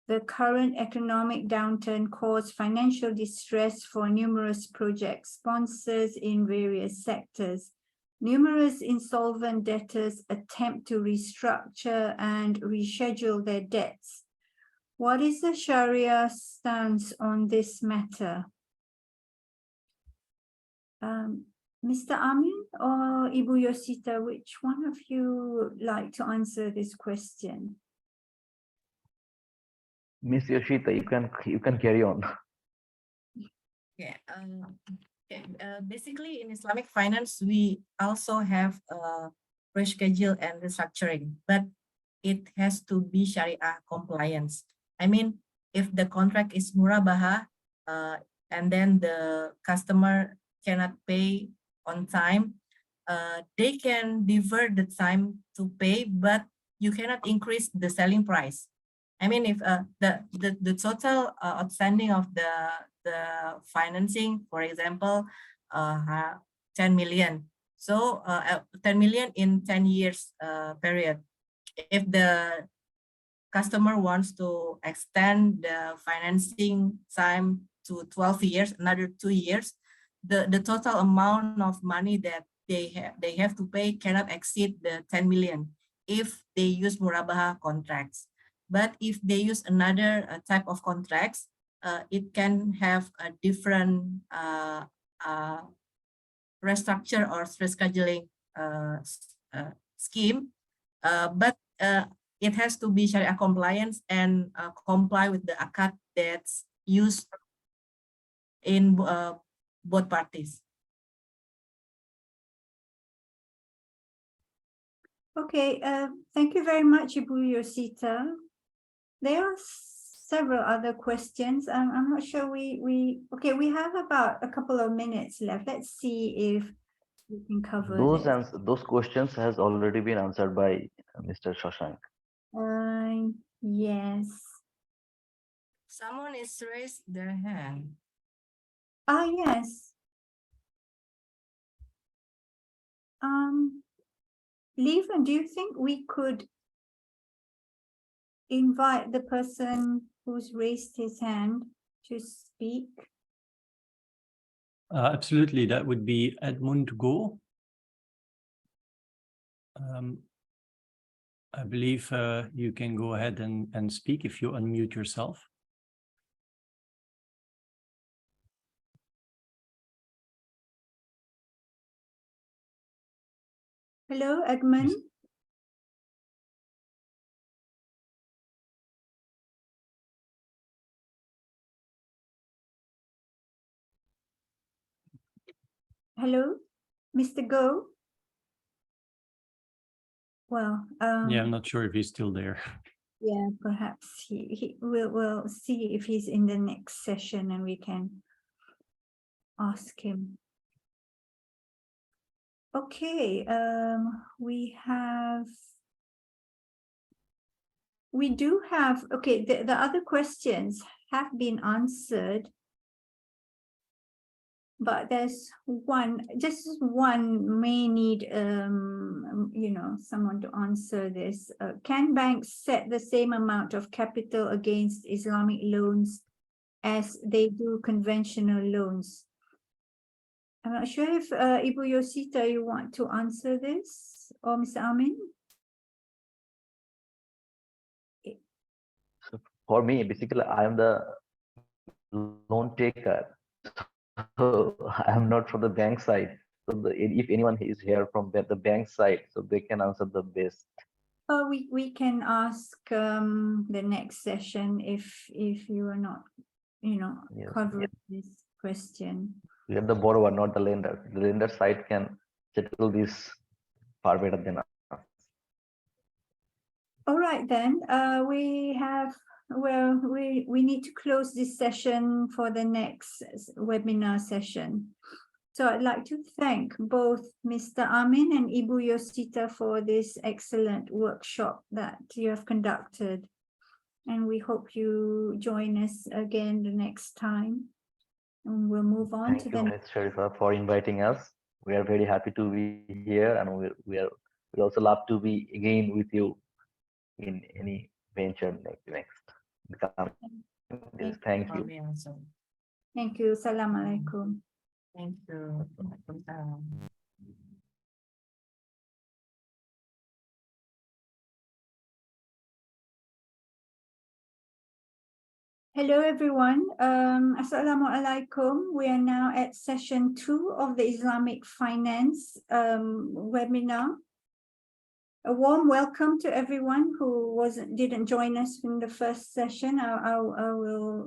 Speaker 1: the current economic downturn caused financial distress for numerous project sponsors in various sectors. Numerous insolvent debtors attempt to restructure and reschedule their debts. What is the Sharia stance on this matter? Mr. Amin or Ibu Yosita, which one of you would like to answer this question?
Speaker 4: Miss Yoshita, you can carry on.
Speaker 2: Yeah. Basically, in Islamic finance, we also have reschedule and restructuring, but it has to be Sharia compliance. I mean, if the contract is murabaha, and then the customer cannot pay on time, they can defer the time to pay, but you cannot increase the selling price. I mean, if the total outstanding of the financing, for example, 10 million. So 10 million in 10 years period. If the customer wants to extend the financing time to 12 years, another 2 years, the total amount of money that they have to pay cannot exceed the 10 million if they use murabaha contracts. But if they use another type of contracts, it can have a different restructure or rescheduling scheme, but it has to be Sharia compliance and comply with the akad that's used in both parties.
Speaker 1: Okay, thank you very much, Ibu Yosita. There are several other questions. I'm not sure we have about a couple of minutes left. Let's see if we can cover this.
Speaker 4: Those questions has already been answered by Mr. Shashank.
Speaker 1: Yes.
Speaker 2: Someone is raised their hand.
Speaker 1: Yes. Lieven, do you think we could invite the person who's raised his hand to speak?
Speaker 3: Absolutely, that would be Edmund Go. I believe you can go ahead and speak if you unmute yourself.
Speaker 1: Hello, Edmund. Hello, Mr. Go. Well,
Speaker 3: Yeah, I'm not sure if he's still there.
Speaker 1: yeah, perhaps we'll see if he's in the next session and we can ask him. Okay, we do have, okay, the other questions have been answered, but there's just one may need, someone to answer this. Can banks set the same amount of capital against Islamic loans as they do conventional loans? I'm not sure if Ibu Yosita, you want to answer this, or Mr. Amin?
Speaker 4: So for me, basically, I am the loan taker. So I'm not from the bank side. So if anyone is here from the bank side, so they can answer the best.
Speaker 1: We can ask the next session if you are not,
Speaker 4: Yes,
Speaker 1: covering this question.
Speaker 4: We are the borrower, not the lender. The lender side can settle this far better than us.
Speaker 1: All right, then we need to close this session for the next webinar session. So I'd like to thank both Mr. Amin and Ibu Yosita for this excellent workshop that you have conducted. And we hope you join us again the next time. And we'll move on to the
Speaker 4: Thank you, Ms. Sharifa, for inviting us. We are very happy to be here, and we also love to be again with you in any venture next. Thank you.
Speaker 1: Thank you. Assalamu alaikum.
Speaker 2: Thank you.
Speaker 1: Hello, everyone. Assalamu alaikum. We are now at session 2 of the Islamic Finance webinar. A warm welcome to everyone who didn't join us in the first session. I will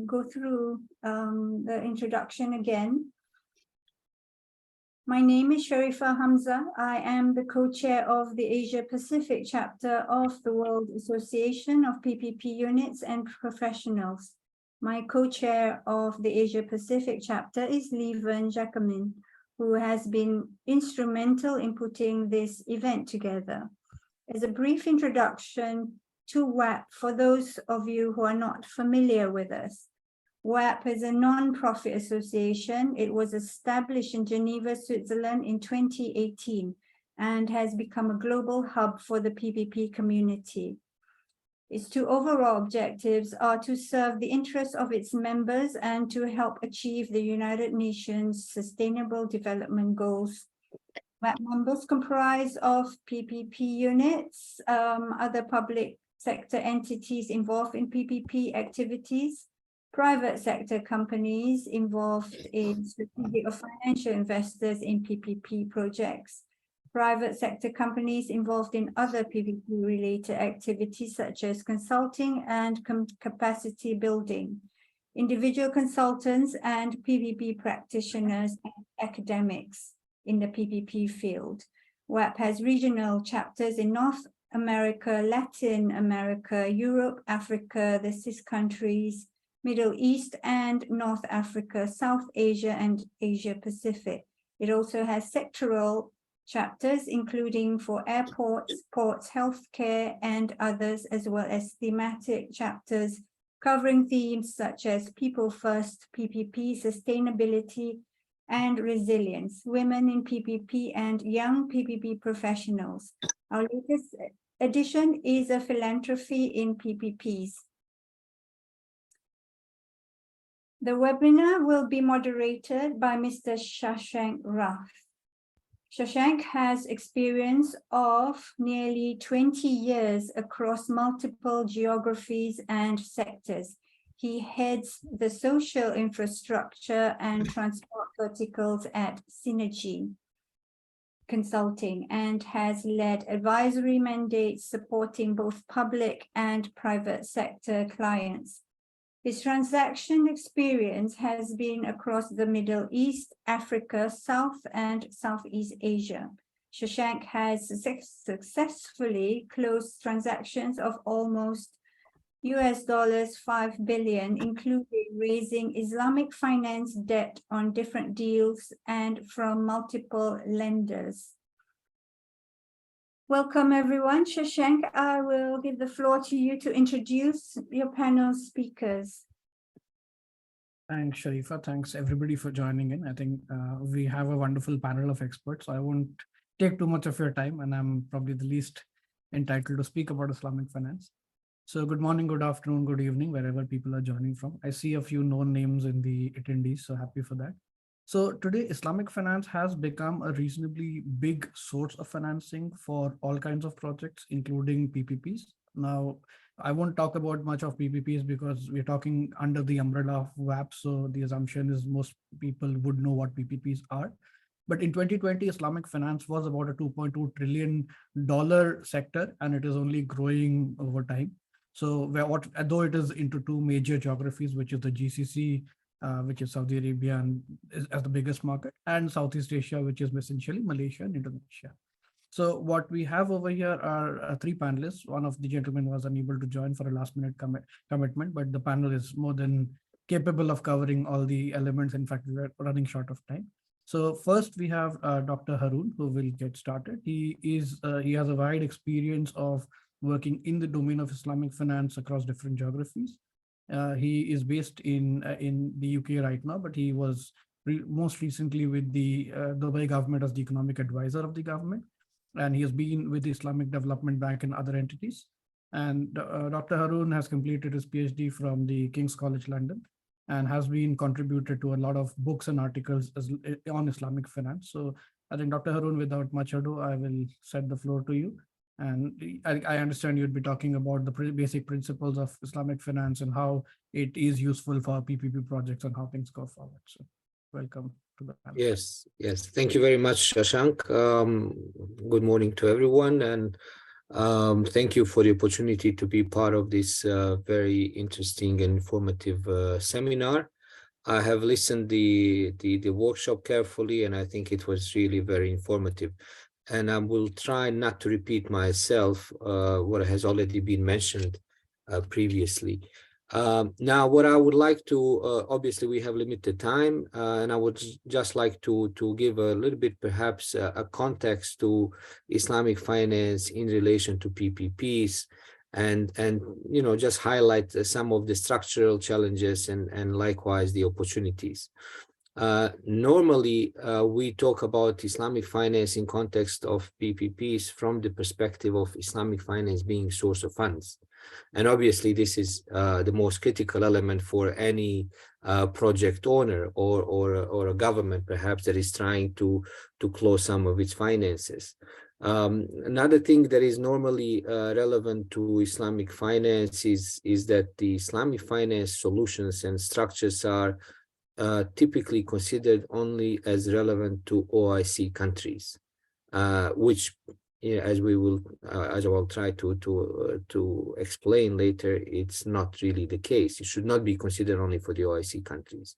Speaker 1: go through the introduction again. My name is Sharifa Hamza. I am the co-chair of the Asia Pacific chapter of the World Association of PPP Units and Professionals. My co-chair of the Asia Pacific chapter is Lieven Jacquemin, who has been instrumental in putting this event together. As a brief introduction to WAPPP, for those of you who are not familiar with us, WAPPP is a non-profit association. It was established in Geneva, Switzerland in 2018 and has become a global hub for the PPP community. Its two overall objectives are to serve the interests of its members and to help achieve the United Nations Sustainable Development Goals. WAPPP members comprise of PPP units, other public sector entities involved in PPP activities, private sector companies involved in strategic or financial investors in PPP projects, private sector companies involved in other PPP-related activities such as consulting and capacity building, individual consultants and PPP practitioners and academics in the PPP field. WAPPP has regional chapters in North America, Latin America, Europe, Africa, the CIS countries, Middle East and North Africa, South Asia and Asia Pacific. It also has sectoral chapters, including for airports, ports, healthcare, and others, as well as thematic chapters covering themes such as people first, PPP, sustainability, and resilience, women in PPP, and young PPP professionals. Our latest edition is a philanthropy in PPPs. The webinar will be moderated by Mr. Shashank Rath. Shashank has experience of nearly 20 years across multiple geographies and sectors. He heads the social infrastructure and transport verticals at Synergy Consulting and has led advisory mandates supporting both public and private sector clients. His transaction experience has been across the Middle East, Africa, South and Southeast Asia. Shashank has successfully closed transactions of almost $5 billion, including raising Islamic finance debt on different deals and from multiple lenders. Welcome, everyone. Shashank, I will give the floor to you to introduce your panel speakers.
Speaker 6: Thanks, Sharifa. Thanks, everybody, for joining in. I think we have a wonderful panel of experts, so I won't take too much of your time, and I'm probably the least entitled to speak about Islamic finance. So good morning, good afternoon, good evening, wherever people are joining from. I see a few known names in the attendees, so happy for that. So today, Islamic finance has become a reasonably big source of financing for all kinds of projects, including PPPs. Now, I won't talk about much of PPPs because we're talking under the umbrella of WAPPP, so the assumption is most people would know what PPPs are. But in 2020, Islamic finance was about a $2.2 trillion sector, and it is only growing over time. So though it is into two major geographies, which is the GCC, which is Saudi Arabia and as the biggest market, and Southeast Asia, which is essentially Malaysia and Indonesia. So what we have over here are three panelists. One of the gentlemen was unable to join for a last-minute commitment, but the panel is more than capable of covering all the elements. In fact, we're running short of time. So first we have Dr. Haroon, who will get started. He has a wide experience of working in the domain of Islamic finance across different geographies. He is based in the UK right now, but he was most recently with the Dubai government as the economic advisor of the government. And he has been with the Islamic Development Bank and other entities. And Dr. Haroon has completed his PhD from the King's College London and has been contributed to a lot of books and articles on Islamic finance. So I think, Dr. Haroon, without much ado, I will set the floor to you. And I understand you'd be talking about the basic principles of Islamic finance and how it is useful for PPP projects and how things go forward. So welcome to the panel.
Speaker 7: Yes. Thank you very much, Shashank. Good morning to everyone. And thank you for the opportunity to be part of this very interesting and informative seminar. I have listened the workshop carefully, and I think it was really very informative. And I will try not to repeat myself what has already been mentioned previously. Now, what I would like to, obviously we have limited time, and I would just like to give a little bit perhaps a context to Islamic finance in relation to PPPs, and just highlight some of the structural challenges and likewise the opportunities. Normally, we talk about Islamic finance in context of PPPs from the perspective of Islamic finance being source of funds. And obviously, this is the most critical element for any project owner or a government, perhaps, that is trying to close some of its finances. Another thing that is normally relevant to Islamic finance is that the Islamic finance solutions and structures are typically considered only as relevant to OIC countries, which, as we will, as I will try to explain later, it's not really the case. It should not be considered only for the OIC countries.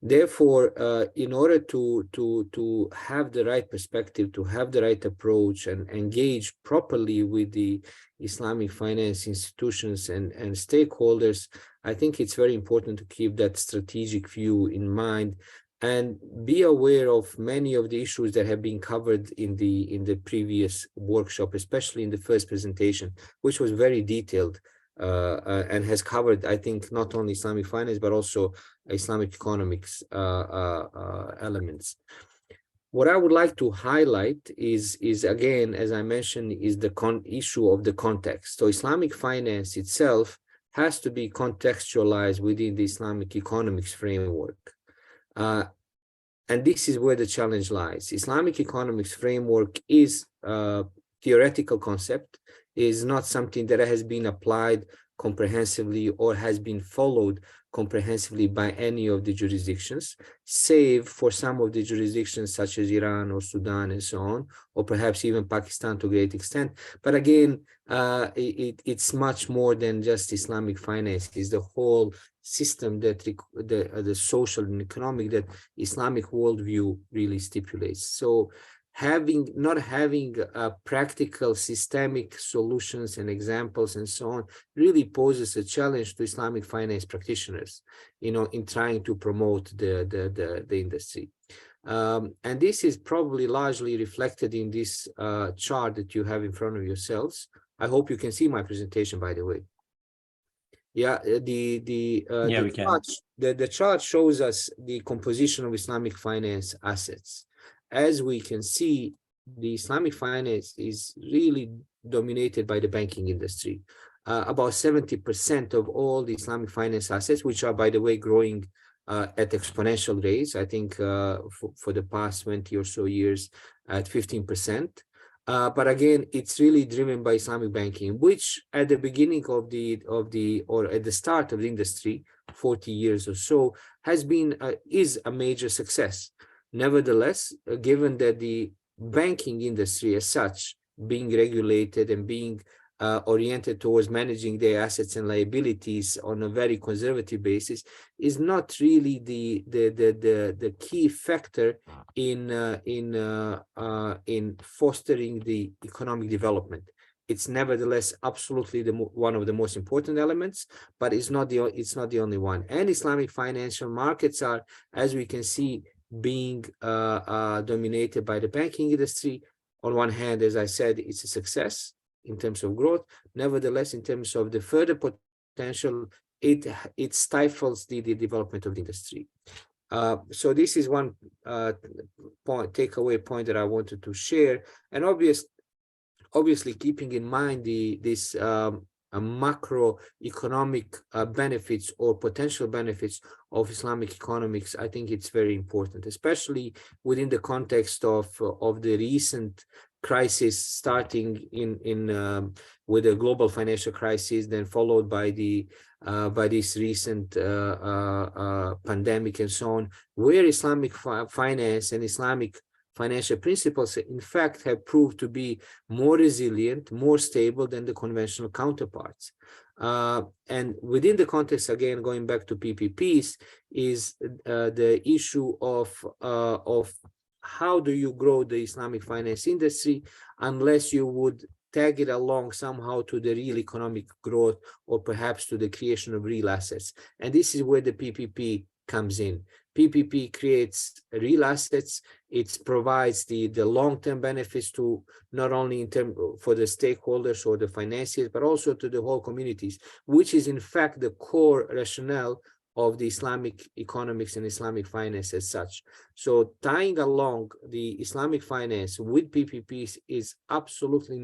Speaker 7: Therefore, in order to have the right perspective, to have the right approach, and engage properly with the Islamic finance institutions and stakeholders, I think it's very important to keep that strategic view in mind and be aware of many of the issues that have been covered in the previous workshop, especially in the first presentation, which was very detailed and has covered, I think, not only Islamic finance, but also Islamic economics elements. What I would like to highlight is again, as I mentioned, is the issue of the context. So Islamic finance itself has to be contextualized within the Islamic economics framework. And this is where the challenge lies. Islamic economics framework is a theoretical concept, is not something that has been applied comprehensively or has been followed comprehensively by any of the jurisdictions, save for some of the jurisdictions such as Iran or Sudan and so on, or perhaps even Pakistan to a great extent. But again, it's much more than just Islamic finance. It's the whole system that the social and economic that Islamic worldview really stipulates. So not having practical systemic solutions and examples and so on really poses a challenge to Islamic finance practitioners, in trying to promote the industry. And this is probably largely reflected in this chart that you have in front of yourselves. I hope you can see my presentation, by the way. Yeah, the chart shows us the composition of Islamic finance assets. As we can see, the Islamic finance is really dominated by the banking industry. About 70% of all the Islamic finance assets, which are, by the way, growing at exponential rates, I think for the past 20 or so years at 15%. But again, it's really driven by Islamic banking, which at the beginning or at the start of the industry, 40 years or so, is a major success. Nevertheless, given that the banking industry as such, being regulated and being oriented towards managing their assets and liabilities on a very conservative basis, is not really the key factor in fostering the economic development. It's nevertheless absolutely one of the most important elements, but it's not the only one. And Islamic financial markets are, as we can see, being dominated by the banking industry. On one hand, as I said, it's a success in terms of growth. Nevertheless, in terms of the further potential, it stifles the development of the industry. So this is one takeaway point that I wanted to share. And obviously keeping in mind this macroeconomic benefits or potential benefits of Islamic economics, I think it's very important, especially within the context of the recent crisis, starting with the global financial crisis, then followed by this recent pandemic and so on, where Islamic finance and Islamic financial principles, in fact, have proved to be more resilient, more stable than the conventional counterparts. And within the context, again, going back to PPPs, is the issue of how do you grow the Islamic finance industry unless you would tag it along somehow to the real economic growth or perhaps to the creation of real assets. And this is where the PPP comes in. PPP creates real assets. It provides the long-term benefits to not only for the stakeholders or the financiers, but also to the whole communities, which is in fact the core rationale of the Islamic economics and Islamic finance as such. So tying along the Islamic finance with PPPs is absolutely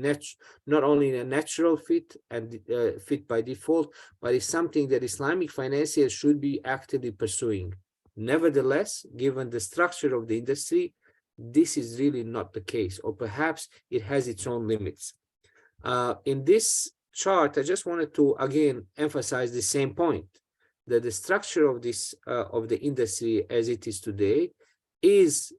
Speaker 7: not only a natural fit and fit by default, but it's something that Islamic financiers should be actively pursuing. Nevertheless, given the structure of the industry, this is really not the case, or perhaps it has its own limits. In this chart, I just wanted to again emphasize the same point, that the structure of this of the industry as it is today is,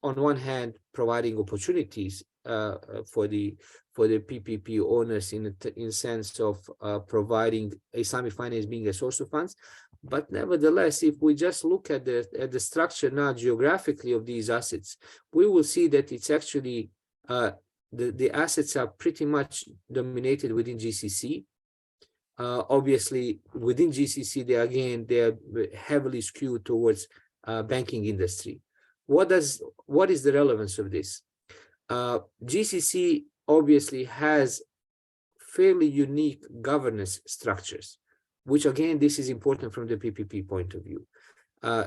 Speaker 7: on one hand, providing opportunities for the PPP owners in sense of providing Islamic finance being a source of funds. But nevertheless, if we just look at the structure now geographically of these assets, we will see that it's actually the assets are pretty much dominated within GCC. Obviously, within GCC, they are heavily skewed towards banking industry. What is the relevance of this? GCC obviously has fairly unique governance structures, which again, this is important from the PPP point of view.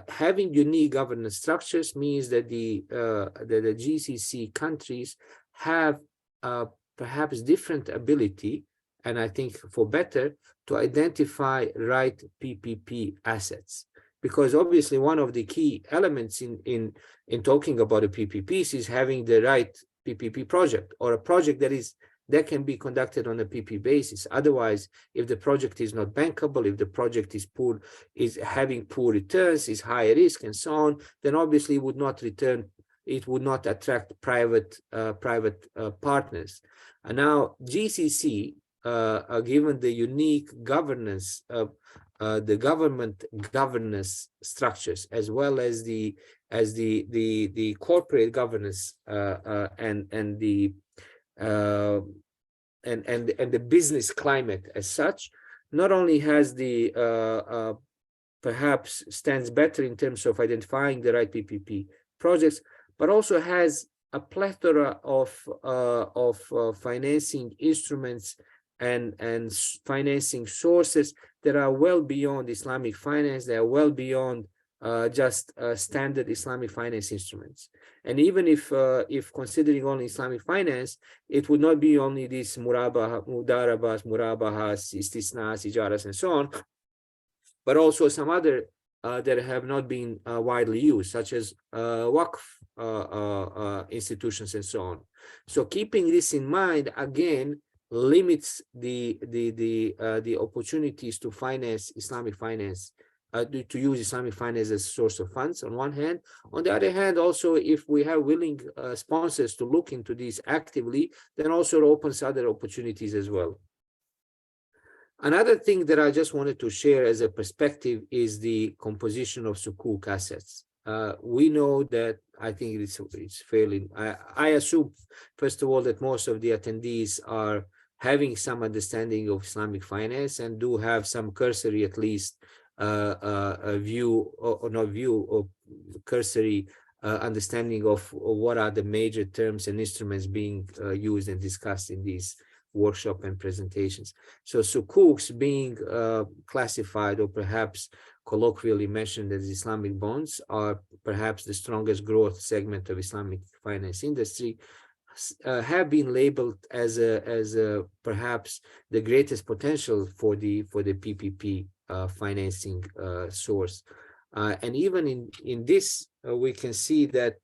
Speaker 7: Having unique governance structures means that the GCC countries have perhaps different ability, and I think for better, to identify right PPP assets. Because obviously one of the key elements in talking about a PPPs is having the right PPP project, or a project that can be conducted on a PP basis. Otherwise, if the project is not bankable, if the project is having poor returns, is high risk, and so on, then obviously it would not attract private partners. And now GCC, given the unique governance, the government governance structures, as well as the corporate governance and the business climate as such, not only has the perhaps stands better in terms of identifying the right PPP projects, but also has a plethora of financing instruments and financing sources that are well beyond Islamic finance. They are well beyond just standard Islamic finance instruments. And even if considering only Islamic finance, it would not be only these mudarabas, murabahas, istisnas, ijaras, and so on, but also some other that have not been widely used, such as WAPPP institutions and so on. So keeping this in mind, again, limits the opportunities to finance Islamic finance, to use Islamic finance as a source of funds on one hand. On the other hand, also, if we have willing sponsors to look into these actively, then also it opens other opportunities as well. Another thing that I just wanted to share as a perspective is the composition of Sukuk assets. We know that, I think it's fairly, I assume, first of all, that most of the attendees are having some understanding of Islamic finance and do have some cursory, at least, a view, or not view, or cursory understanding of what are the major terms and instruments being used and discussed in these workshop and presentations. So Sukuks being classified, or perhaps colloquially mentioned as Islamic bonds, are perhaps the strongest growth segment of Islamic finance industry, have been labeled as perhaps the greatest potential for the PPP financing source. And even in this, we can see that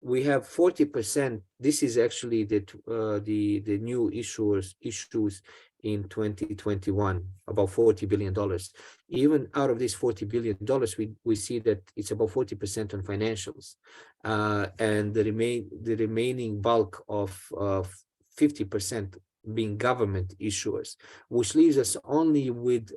Speaker 7: we have 40%. This is actually the new issues in 2021, about $40 billion. Even out of this $40 billion, we see that it's about 40% on financials, and the remaining bulk of 50% being government issuers, which leaves us only with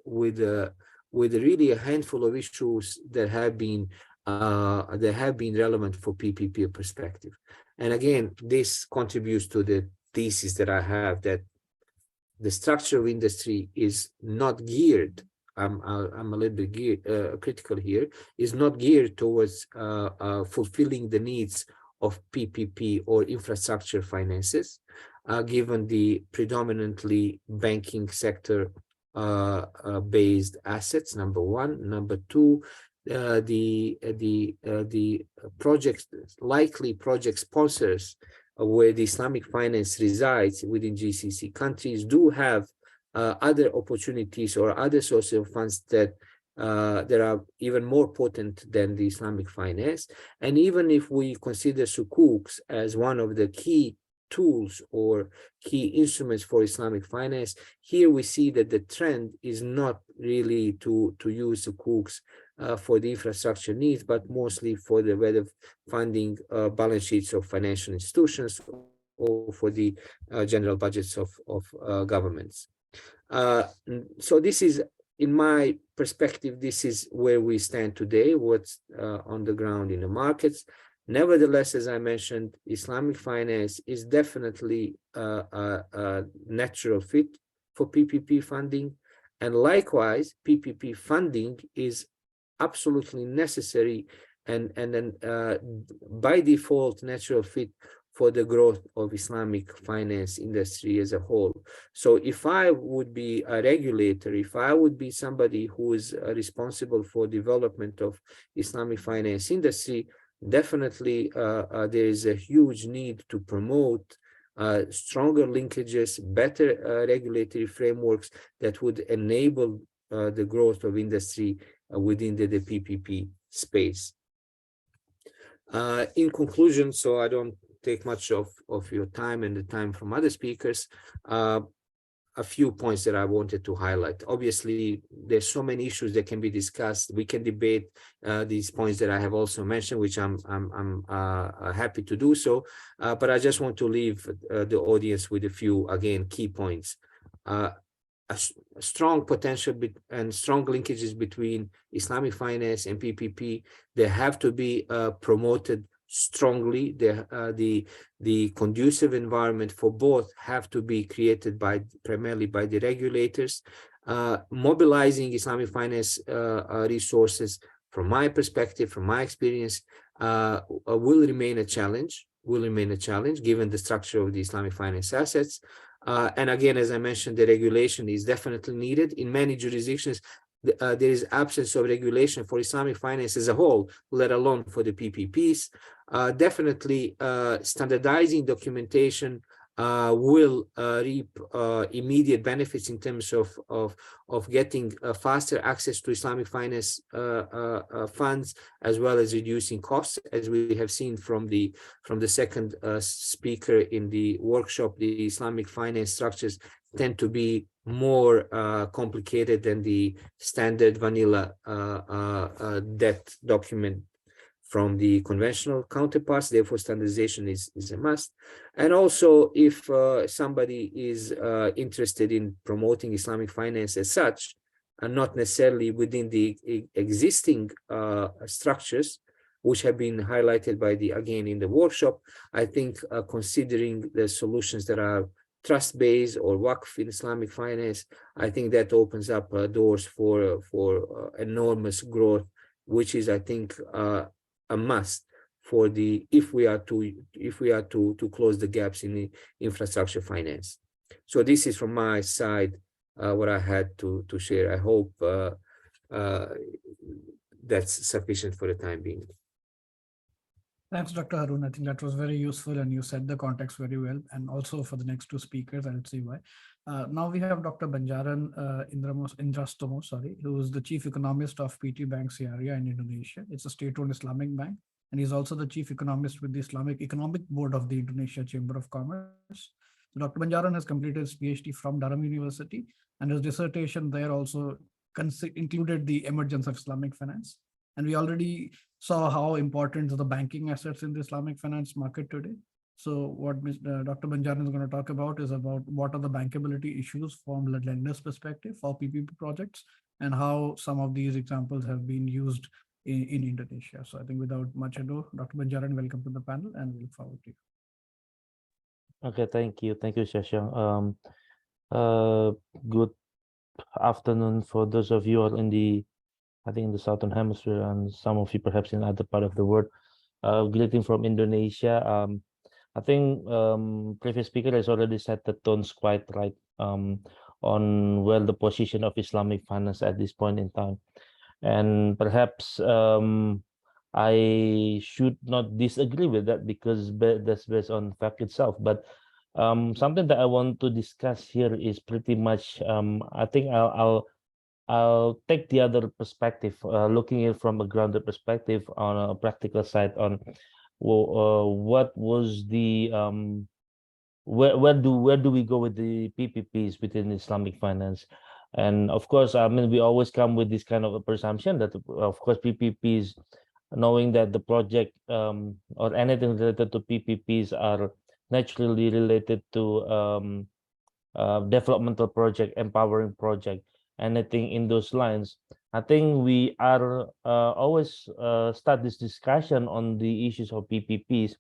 Speaker 7: really a handful of issues that have been relevant for PPP perspective. And again, this contributes to the thesis that I have, that the structure of industry is not geared, I'm a little bit critical here, is not geared towards fulfilling the needs of PPP or infrastructure finances, given the predominantly banking sector based assets, number one. Number two, the project, likely project sponsors where the Islamic finance resides within GCC countries do have other opportunities or other sources of funds that are even more potent than the Islamic finance. And even if we consider sukuks as one of the key tools or key instruments for Islamic finance, here we see that the trend is not really to use sukuks for the infrastructure needs, but mostly for the way of funding balance sheets of financial institutions or for the general budgets of governments. So this is, in my perspective, this is where we stand today, what's on the ground in the markets. Nevertheless, as I mentioned, Islamic finance is definitely a natural fit for PPP funding. And likewise, PPP funding is absolutely necessary and then by default natural fit for the growth of Islamic finance industry as a whole. So if I would be a regulator, if I would be somebody who is responsible for development of Islamic finance industry, definitely there is a huge need to promote stronger linkages, better regulatory frameworks that would enable the growth of industry within the PPP space. In conclusion, so I don't take much of your time and the time from other speakers, a few points that I wanted to highlight. Obviously, there's so many issues that can be discussed. We can debate these points that I have also mentioned, which I'm happy to do so. But I just want to leave the audience with a few, again, key points. A strong potential and strong linkages between Islamic finance and PPP. They have to be promoted strongly. The conducive environment for both have to be created primarily by the regulators. Mobilizing Islamic finance resources, from my perspective, from my experience, will remain a challenge. Given the structure of the Islamic finance assets. And again, as I mentioned, the regulation is definitely needed. In many jurisdictions, there is absence of regulation for Islamic finance as a whole, let alone for the PPPs. Definitely, standardizing documentation will reap immediate benefits in terms of getting faster access to Islamic finance funds, as well as reducing costs, as we have seen from the second speaker in the workshop. The Islamic finance structures tend to be more complicated than the standard vanilla debt document from the conventional counterparts. Therefore, standardization is a must. And also, if somebody is interested in promoting Islamic finance as such, and not necessarily within the existing structures, which have been highlighted again in the workshop, I think considering the solutions that are trust-based or WAPPP in Islamic finance, I think that opens up doors for enormous growth, which is, I think, a must for if we are to close the gaps in the infrastructure finance. So this is from my side what I had to share. I hope that's sufficient for the time being.
Speaker 6: Thanks, Dr. Harun. I think that was very useful and you set the context very well. And also for the next two speakers, I'll see why. Now we have Dr. Banjaran Indrastomo, who is the Chief Economist of PT Bank Syariah in Indonesia. It's a state-owned Islamic bank. And he's also the Chief Economist with the Islamic Economic Board of the Indonesia Chamber of Commerce. So Dr. Banjaran has completed his PhD from Durham University, and his dissertation there also included the emergence of Islamic finance. And we already saw how important are the banking assets in the Islamic finance market today. So what Dr. Banjaran is going to talk about is about what are the bankability issues from the lender's perspective for PPP projects and how some of these examples have been used in Indonesia. So I think without much ado, Dr. Banjaran, welcome to the panel and we look forward to you.
Speaker 8: Okay, thank you. Thank you, Shashank. Good afternoon for those of you in the Southern Hemisphere and some of you perhaps in other part of the world. Greeting from Indonesia. I think previous speaker has already set the tones quite right. on where the position of Islamic finance at this point in time. And perhaps I should not disagree with that because that's based on fact itself. But something that I want to discuss here is pretty much I think I'll take the other perspective, looking at it from a grounded perspective on a practical side on what was the where do we go with the PPPs within Islamic finance? And of course, I mean, we always come with this kind of a presumption that, of course, PPPs, knowing that the project or anything related to PPPs are naturally related to developmental project, empowering project, anything in those lines. I think we are always start this discussion on the issues of PPPs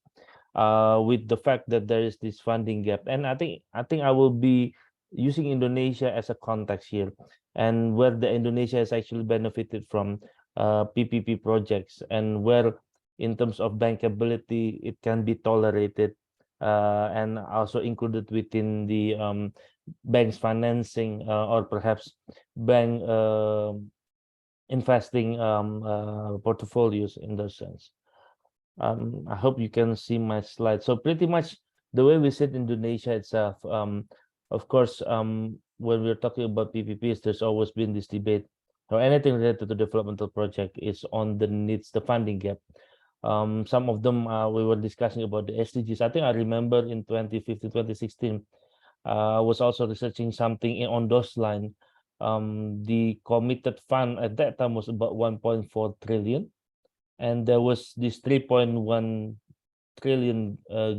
Speaker 8: with the fact that there is this funding gap. And I think I will be using Indonesia as a context here, and where the Indonesia has actually benefited from PPP projects, and where in terms of bankability it can be tolerated and also included within the bank's financing or perhaps bank investing portfolios in that sense. I hope you can see my slide. So pretty much the way we sit Indonesia itself, of course, when we're talking about PPPs, there's always been this debate or anything related to developmental project is on the needs, the funding gap. Some of them we were discussing about the SDGs. I think I remember in 2015, 2016, I was also researching something on those lines. The committed fund at that time was about 1.4 trillion. And there was this 3.1 trillion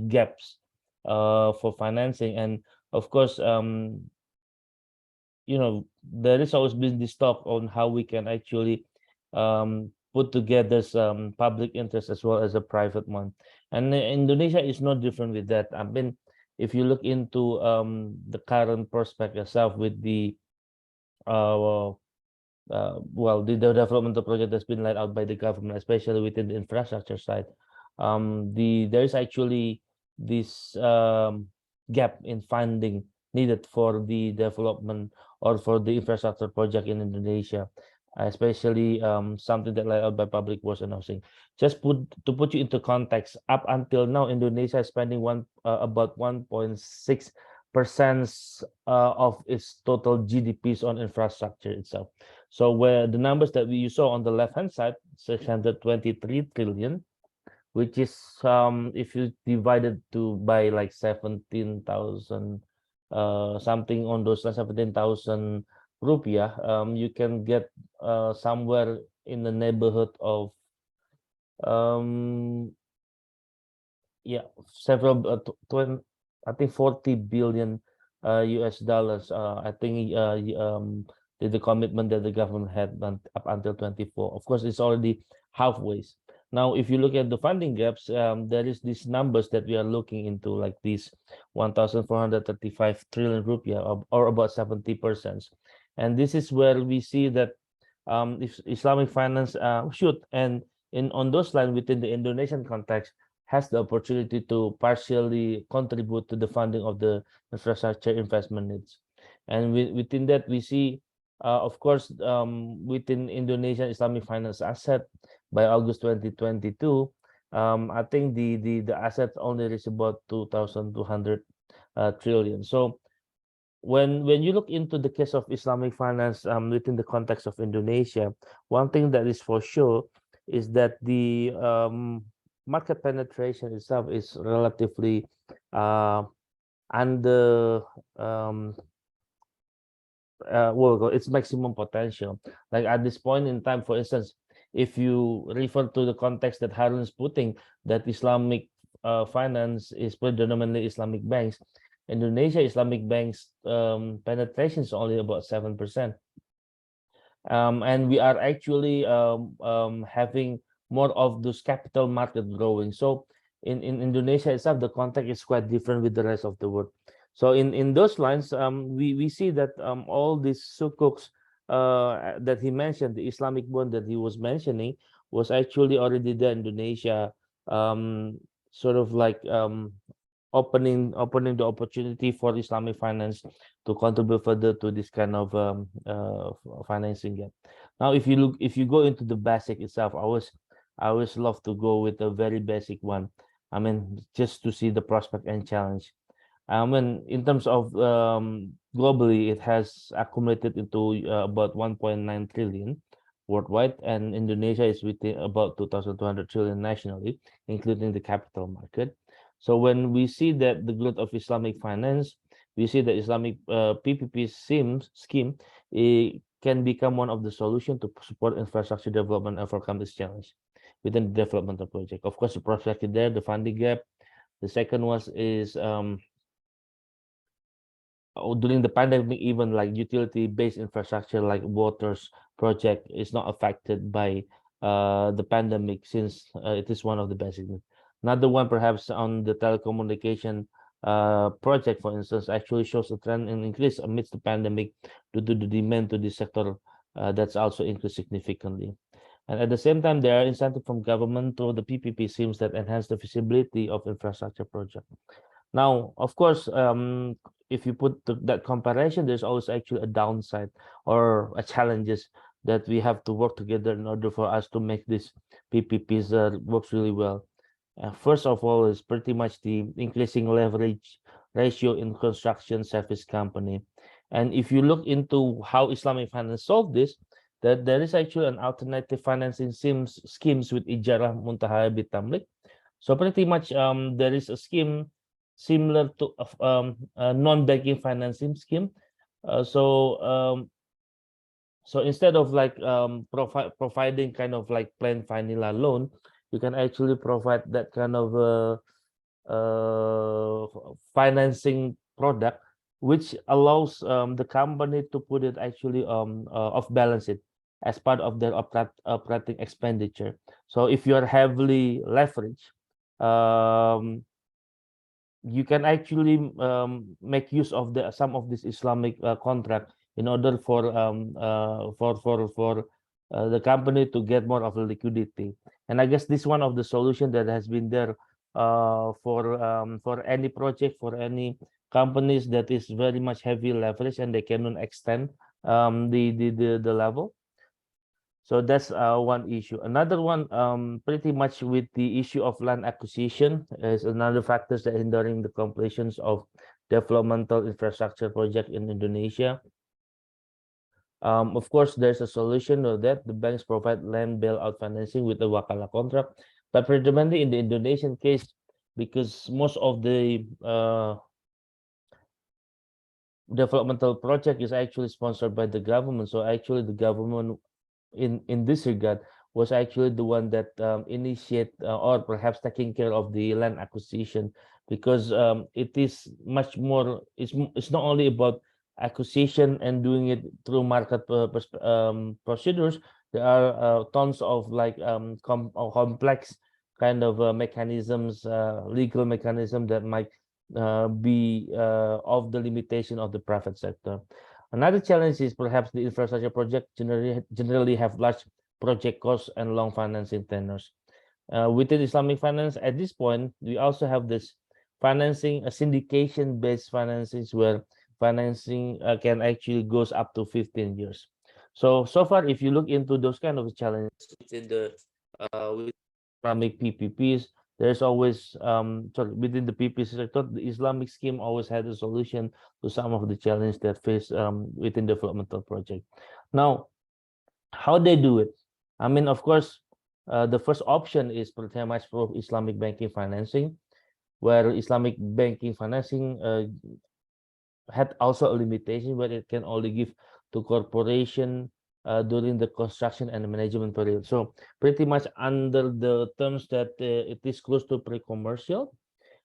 Speaker 8: gaps for financing. And of course, you know, there is always been this talk on how we can actually put together some public interest as well as a private one. And Indonesia is no different with that. I mean, if you look into the current prospect itself with the the developmental project that's been laid out by the government, especially within the infrastructure side, there is actually this gap in funding needed for the development or for the infrastructure project in Indonesia, especially something that laid out by Public Works and Housing. Just to put you into context, up until now, Indonesia is spending about 1.6% of its total GDPs on infrastructure itself. So where the numbers that you saw on the left-hand side, 623 trillion, which is if you divide it by like 17,000 something on those 17,000 rupiah, you can get somewhere in the neighborhood of several I think 40 billion US dollars. I think the commitment that the government had up until 24. Of course, it's already halfway. Now, if you look at the funding gaps, there is these numbers that we are looking into, like this 1,435 trillion rupiah, or about 70%. And this is where we see that if Islamic finance should, and on those lines within the Indonesian context, has the opportunity to partially contribute to the funding of the infrastructure investment needs. And within that, we see, of course, within Indonesian Islamic finance asset by August 2022, I think the assets only reach about 2,200 trillion. So when you look into the case of Islamic finance within the context of Indonesia, one thing that is for sure is that the market penetration itself is relatively under its maximum potential. Like at this point in time, for instance, if you refer to the context that Harun is putting, that Islamic finance is predominantly Islamic banks, Indonesia Islamic banks penetration is only about 7%. And we are actually having more of those capital market growing. So in Indonesia itself, the context is quite different with the rest of the world. So in those lines, we see that all these sukuks that he mentioned, the Islamic bond that he was mentioning, was actually already there in Indonesia, sort of like opening the opportunity for Islamic finance to contribute further to this kind of financing gap. Now, if you go into the basic itself, I always love to go with a very basic one. I mean, just to see the prospect and challenge. In terms of globally, it has accumulated into about 1.9 trillion worldwide, and Indonesia is within about 2,200 trillion nationally, including the capital market. So when we see that the growth of Islamic finance, we see that Islamic PPP scheme can become one of the solutions to support infrastructure development and overcome this challenge within the developmental project. Of course, the prospect is there, the funding gap. The second one is during the pandemic, even like utility-based infrastructure like waters project is not affected by the pandemic, since it is one of the basic needs. Another one, perhaps on the telecommunication project, for instance, actually shows a trend in increase amidst the pandemic due to the demand to this sector that's also increased significantly. And at the same time, there are incentives from government through the PPP schemes that enhance the feasibility of infrastructure project. Now, of course, if you put that comparison, there's always actually a downside or a challenges that we have to work together in order for us to make this PPPs works really well. First of all, is pretty much the increasing leverage ratio in construction service company. And if you look into how Islamic finance solve this, that there is actually an alternative financing schemes with Ijarah Muntaha Bitamlik. So pretty much there is a scheme similar to a non-banking financing scheme. So instead of like providing kind of like plain vanilla loan, you can actually provide that kind of financing product, which allows the company to put it actually off balance it as part of their operating expenditure. So if you are heavily leveraged, you can actually make use of some of this Islamic contract in order for the company to get more of the liquidity. And I guess this is one of the solutions that has been there for any project, for any companies that is very much heavy leverage and they cannot extend the level. So that's one issue. Another one, pretty much with the issue of land acquisition, is another factors that hindering the completions of developmental infrastructure project in Indonesia. Of course, there's a solution to that. The banks provide land bailout financing with a wakala contract, but predominantly in the Indonesian case, because most of the developmental project is actually sponsored by the government. So actually the government in this regard was actually the one that initiate or perhaps taking care of the land acquisition, because it is much more, it's not only about acquisition and doing it through market procedures. There are tons of like complex kind of mechanisms, legal mechanism that might be of the limitation of the private sector. Another challenge is perhaps the infrastructure project generally have large project costs and long financing tenors. Within Islamic finance, at this point, we also have this financing, a syndication-based financings where financing can actually goes up to 15 years. So far, if you look into those kind of challenges within the with Islamic PPPs, there's always within the PPP sector, the Islamic scheme always had a solution to some of the challenges that face within developmental project. Now, how they do it? I mean, of course, the first option is pretty much for Islamic banking financing, where Islamic banking financing had also a limitation where it can only give to corporation during the construction and management period. So pretty much under the terms that it is close to pre-commercial.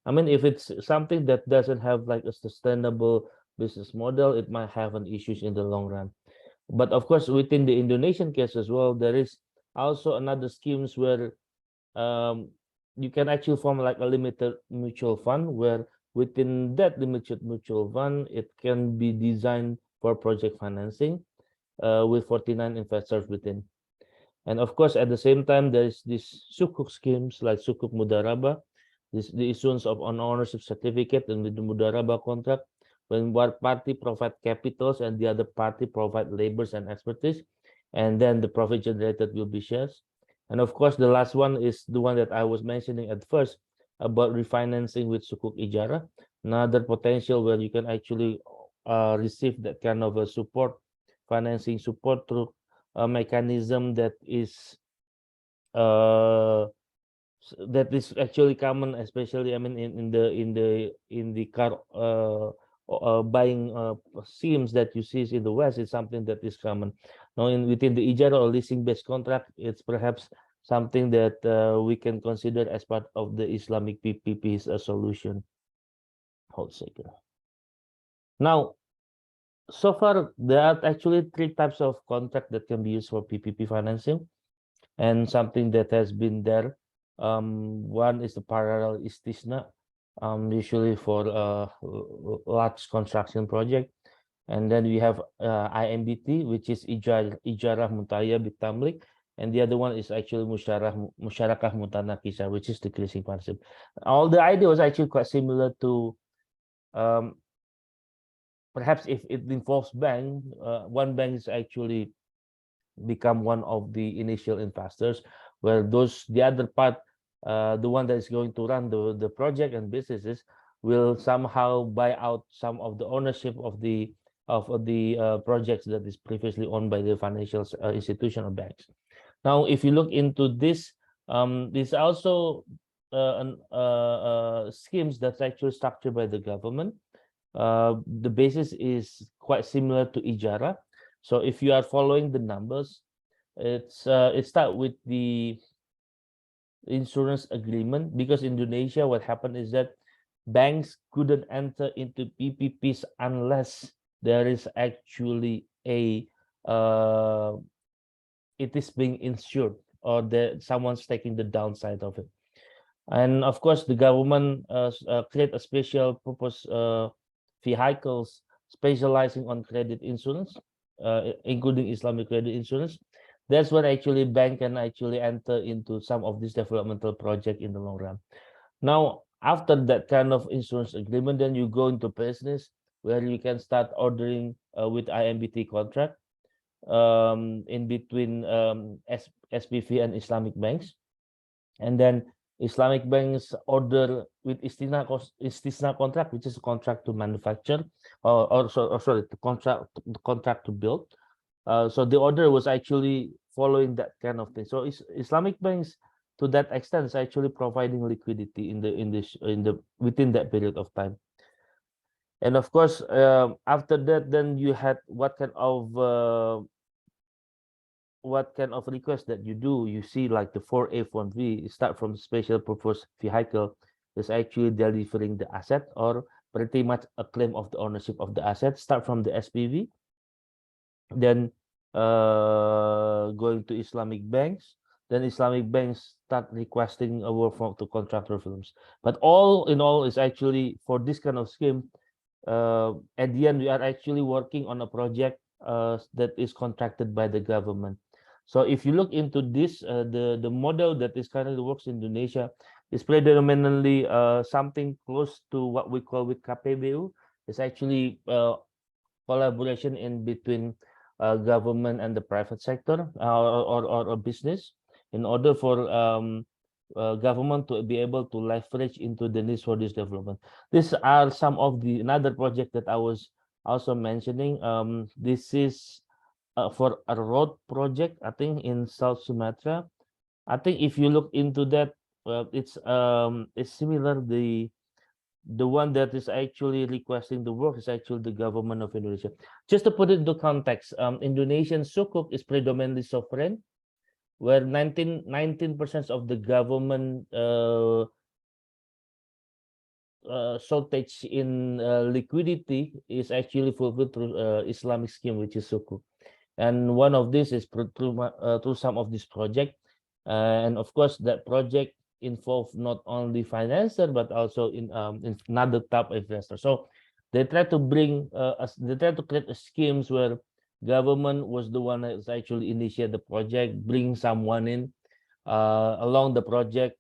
Speaker 8: I mean, if it's something that doesn't have like a sustainable business model, it might have an issues in the long run. But of course, within the Indonesian case as well, there is also another schemes where you can actually form like a limited mutual fund, where within that limited mutual fund, it can be designed for project financing with 49 investors within. And of course, at the same time, there is these sukuk schemes like sukuk mudarabah, the issuance of an ownership certificate and with the Mudarabah contract, when one party provide capitals and the other party provide labors and expertise, and then the profit generated will be shares. And of course, the last one is the one that I was mentioning at first about refinancing with Sukuk Ijara, another potential where you can actually receive that kind of a support, financing support through a mechanism that is actually common, especially I mean in the car buying schemes that you see in the West. Is something that is common. Now within the Ijara or leasing based contract, it's perhaps something that we can consider as part of the Islamic PPP's solution. Hold second. Now, so far there are actually 3 types of contract that can be used for PPP financing, and something that has been there. One is the parallel istisna, usually for large construction project, and then we have IMBT, which is Ijarah Mutaya Bitamlik, and the other one is actually Musyarakah Mutanakisah, which is the leasing partnership. All the idea was actually quite similar to perhaps if it involves bank, one bank is actually become one of the initial investors, where the other part, the one that is going to run the project and businesses, will somehow buy out some of the ownership of the projects that is previously owned by the financial institution or banks. Now, if you look into this, this also schemes that's actually structured by the government. The basis is quite similar to Ijara. So if you are following the numbers, it start with the insurance agreement, because Indonesia, what happened is that banks couldn't enter into PPPs unless there is actually it is being insured, or someone's taking the downside of it. And of course, the government create a special purpose vehicles specializing on credit insurance, including Islamic credit insurance. That's where actually bank can actually enter into some of this developmental project in the long run. Now, after that kind of insurance agreement, then you go into business where you can start ordering with IMBT contract in between SPV and Islamic banks, and then Islamic banks order with istisna contract, which is a contract to manufacture, the contract to build. So the order was actually following that kind of thing. So Islamic banks, to that extent, is actually providing liquidity within that period of time. And of course, after that, then you had what kind of request that you do. You see, like the 4A1V start from special purpose vehicle is actually delivering the asset, or pretty much a claim of the ownership of the asset. Start from the SPV, then going to Islamic banks, then Islamic banks start requesting a work to contractor firms. But all in all, is actually for this kind of scheme, at the end we are actually working on a project that is contracted by the government. So if you look into this, the model that is currently works in Indonesia is predominantly something close to what we call with KPBU. It's actually collaboration in between government and the private sector or business, in order for government to be able to leverage into the needs for this development. These are some of the another project that I was also mentioning. This is for a road project, I think in South Sumatra. I think if you look into that, it's similar. The one that is actually requesting the work is actually the government of Indonesia. Just to put it into context, Indonesian sukuk is predominantly sovereign, where 19% of the government shortage in liquidity is actually fulfilled through Islamic scheme, which is sukuk. And one of this is through some of this project, and of course that project involve not only financer but also in another type of investor. So they try to bring they try to create schemes where government was the one that actually initiate the project, bring someone in along the project,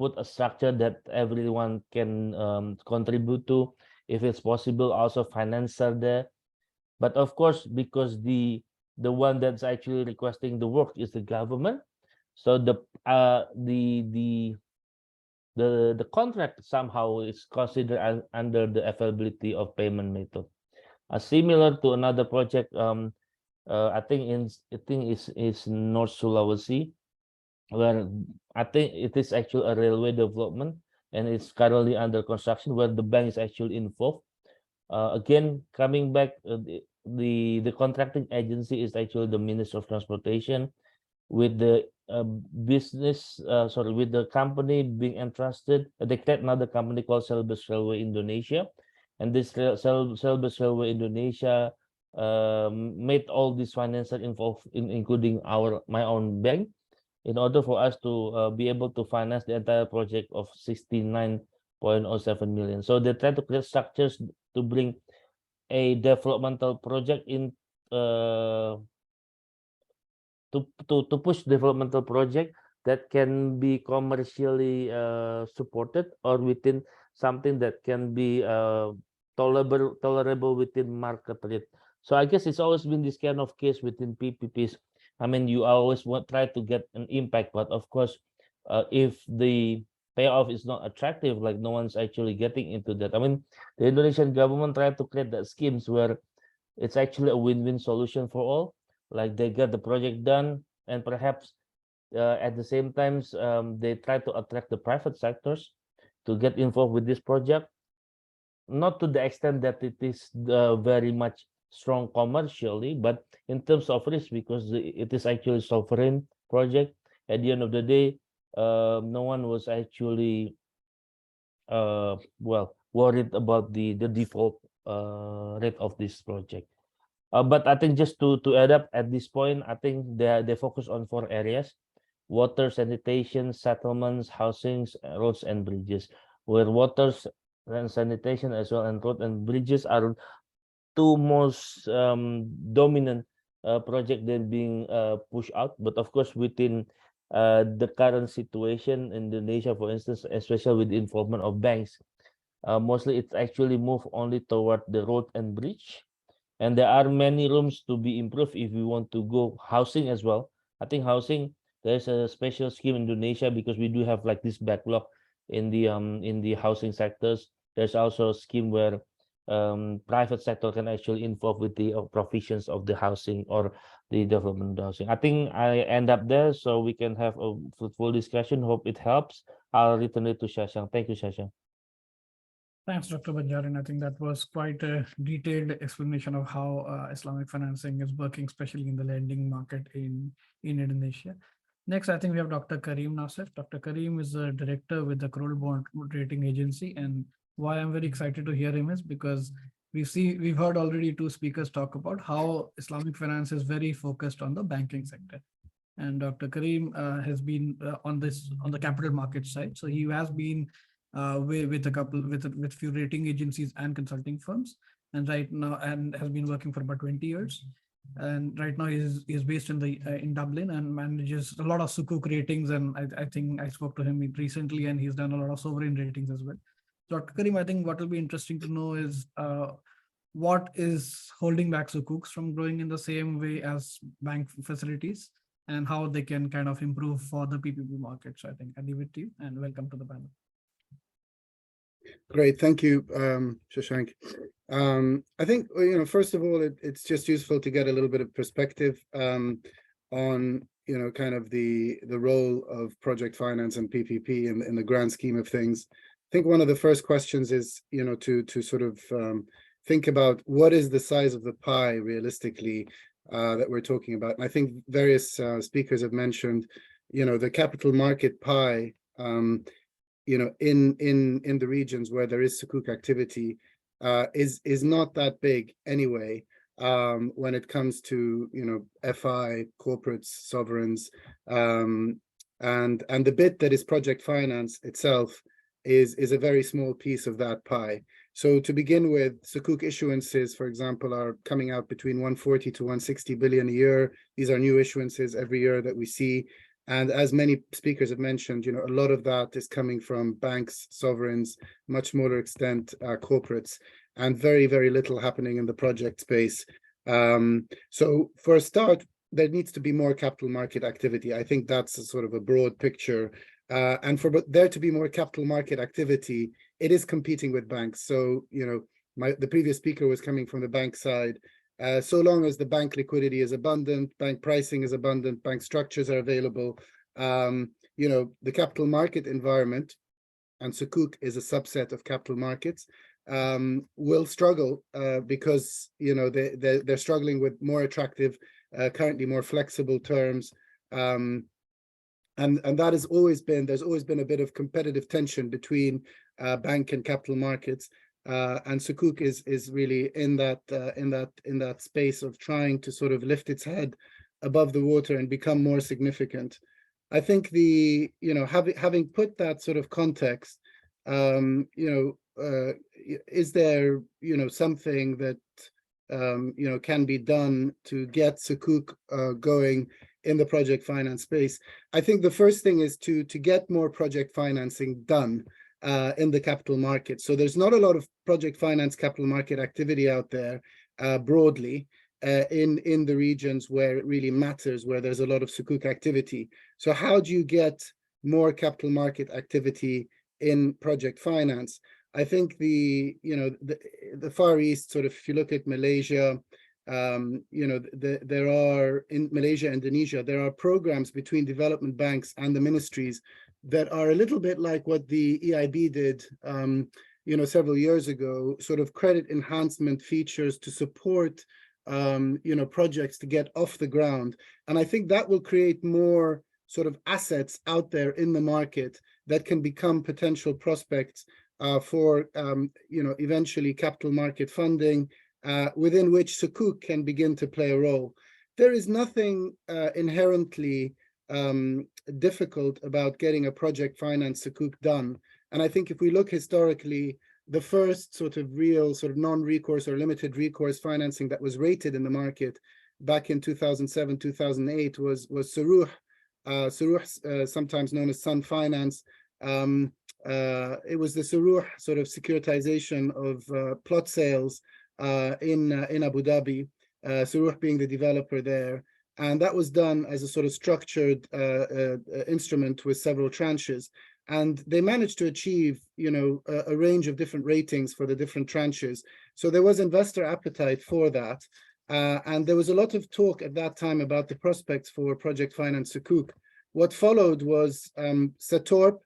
Speaker 8: put a structure that everyone can contribute to. If it's possible, also financer there. But of course, because the one that's actually requesting the work is the government, so the contract somehow is considered as under the availability of payment method. Similar to another project, I think is North Sulawesi, where I think it is actually a railway development and it's currently under construction, where the bank is actually involved. Again, coming back, the contracting agency is actually the Ministry of Transportation, with the with the company being entrusted. They create another company called Celbus Railway Indonesia, and this Celbus Railway Indonesia made all this financial involved, including my own bank, in order for us to be able to finance the entire project of 69.07 million. So they try to create structures to bring a developmental project in to push developmental project that can be commercially supported, or within something that can be tolerable within market rate. So I guess it's always been this kind of case within PPPs. I mean, you always try to get an impact, but of course, if the payoff is not attractive, like no one's actually getting into that. I mean, the Indonesian government tried to create that schemes where it's actually a win-win solution for all. Like they get the project done, and perhaps at the same time, they try to attract the private sectors to get involved with this project. Not to the extent that it is very much strong commercially, but in terms of risk, because it is actually sovereign project. At the end of the day, no one was actually worried about the default rate of this project. But I think just to add up at this point, I think they focus on 4 areas: water, sanitation, settlements, housings, roads and bridges. Where waters and sanitation as well and road and bridges are 2 most dominant project that being pushed out. But of course, within the current situation in Indonesia, for instance, especially with the involvement of banks, mostly it's actually moved only toward the road and bridge. And there are many rooms to be improved if we want to go housing as well. I think housing, there's a special scheme in Indonesia because we do have like this backlog in the housing sectors. There's also a scheme where private sector can actually involve with the provisions of the housing or the development of housing. I think I end up there so we can have a fruitful discussion. Hope it helps. I'll return it to Shashank. Thank you, Shashank.
Speaker 6: Thanks, Dr. Banjarin. I think that was quite a detailed explanation of how Islamic financing is working, especially in the lending market in Indonesia. Next, I think we have Dr. Karim Nasir. Dr. Karim is a director with the Kroll Bond Rating Agency. And why I'm very excited to hear him is because we've heard already 2 speakers talk about how Islamic finance is very focused on the banking sector. And Dr. Karim has been on the capital market side. So he has been with few rating agencies and consulting firms, and right now has been working for about 20 years. And right now he's based in Dublin and manages a lot of Sukuk ratings. And I think I spoke to him recently, and he's done a lot of sovereign ratings as well. Dr. Karim, I think what will be interesting to know is what is holding back Sukuks from growing in the same way as bank facilities, and how they can kind of improve for the PPP market. So I think I'll leave it to you, and welcome to the panel.
Speaker 9: Great, thank you, Shashank. I think, first of all, it's just useful to get a little bit of perspective on, kind of the role of project finance and PPP in the grand scheme of things. I think one of the first questions is, to sort of think about what is the size of the pie realistically that we're talking about. And I think various speakers have mentioned, the capital market pie. In the regions where there is Sukuk activity is not that big anyway, when it comes to FI, corporates, sovereigns, and the bit that is project finance itself is a very small piece of that pie. So to begin with, Sukuk issuances, for example, are coming out between 140 to 160 billion a year. These are new issuances every year that we see. And as many speakers have mentioned, a lot of that is coming from banks, sovereigns, much smaller extent, corporates, and very, very little happening in the project space. So for a start, there needs to be more capital market activity. I think that's a sort of a broad picture. And for there to be more capital market activity, it is competing with banks. So, the previous speaker was coming from the bank side. So long as the bank liquidity is abundant, bank pricing is abundant, bank structures are available, the capital market environment, and Sukuk is a subset of capital markets, will struggle because they're struggling with more attractive, currently more flexible terms, and that has always been, there's always been a bit of competitive tension between bank and capital markets, and Sukuk is really in that space of trying to sort of lift its head above the water and become more significant. I think having put that sort of context, is there something that can be done to get Sukuk going in the project finance space? I think the first thing is to get more project financing done in the capital market. So there's not a lot of project finance capital market activity out there broadly in the regions where it really matters, where there's a lot of Sukuk activity. So how do you get more capital market activity in project finance? I think the Far East, sort of, if you look at Malaysia, there are, in Malaysia, Indonesia, there are programs between development banks and the ministries that are a little bit like what the EIB did, several years ago, sort of credit enhancement features to support, projects to get off the ground. And I think that will create more sort of assets out there in the market that can become potential prospects for, eventually capital market funding, within which Sukuk can begin to play a role. There is nothing inherently difficult about getting a project finance Sukuk done. And I think if we look historically, the first sort of real sort of non-recourse or limited recourse financing that was rated in the market back in 2007, 2008 was Suruh, sometimes known as Sun Finance. It was the Suruh sort of securitization of plot sales in Abu Dhabi, Suruh being the developer there. And that was done as a sort of structured instrument with several tranches. And they managed to achieve, a range of different ratings for the different tranches. So there was investor appetite for that. And there was a lot of talk at that time about the prospects for project finance Sukuk. What followed was Satorp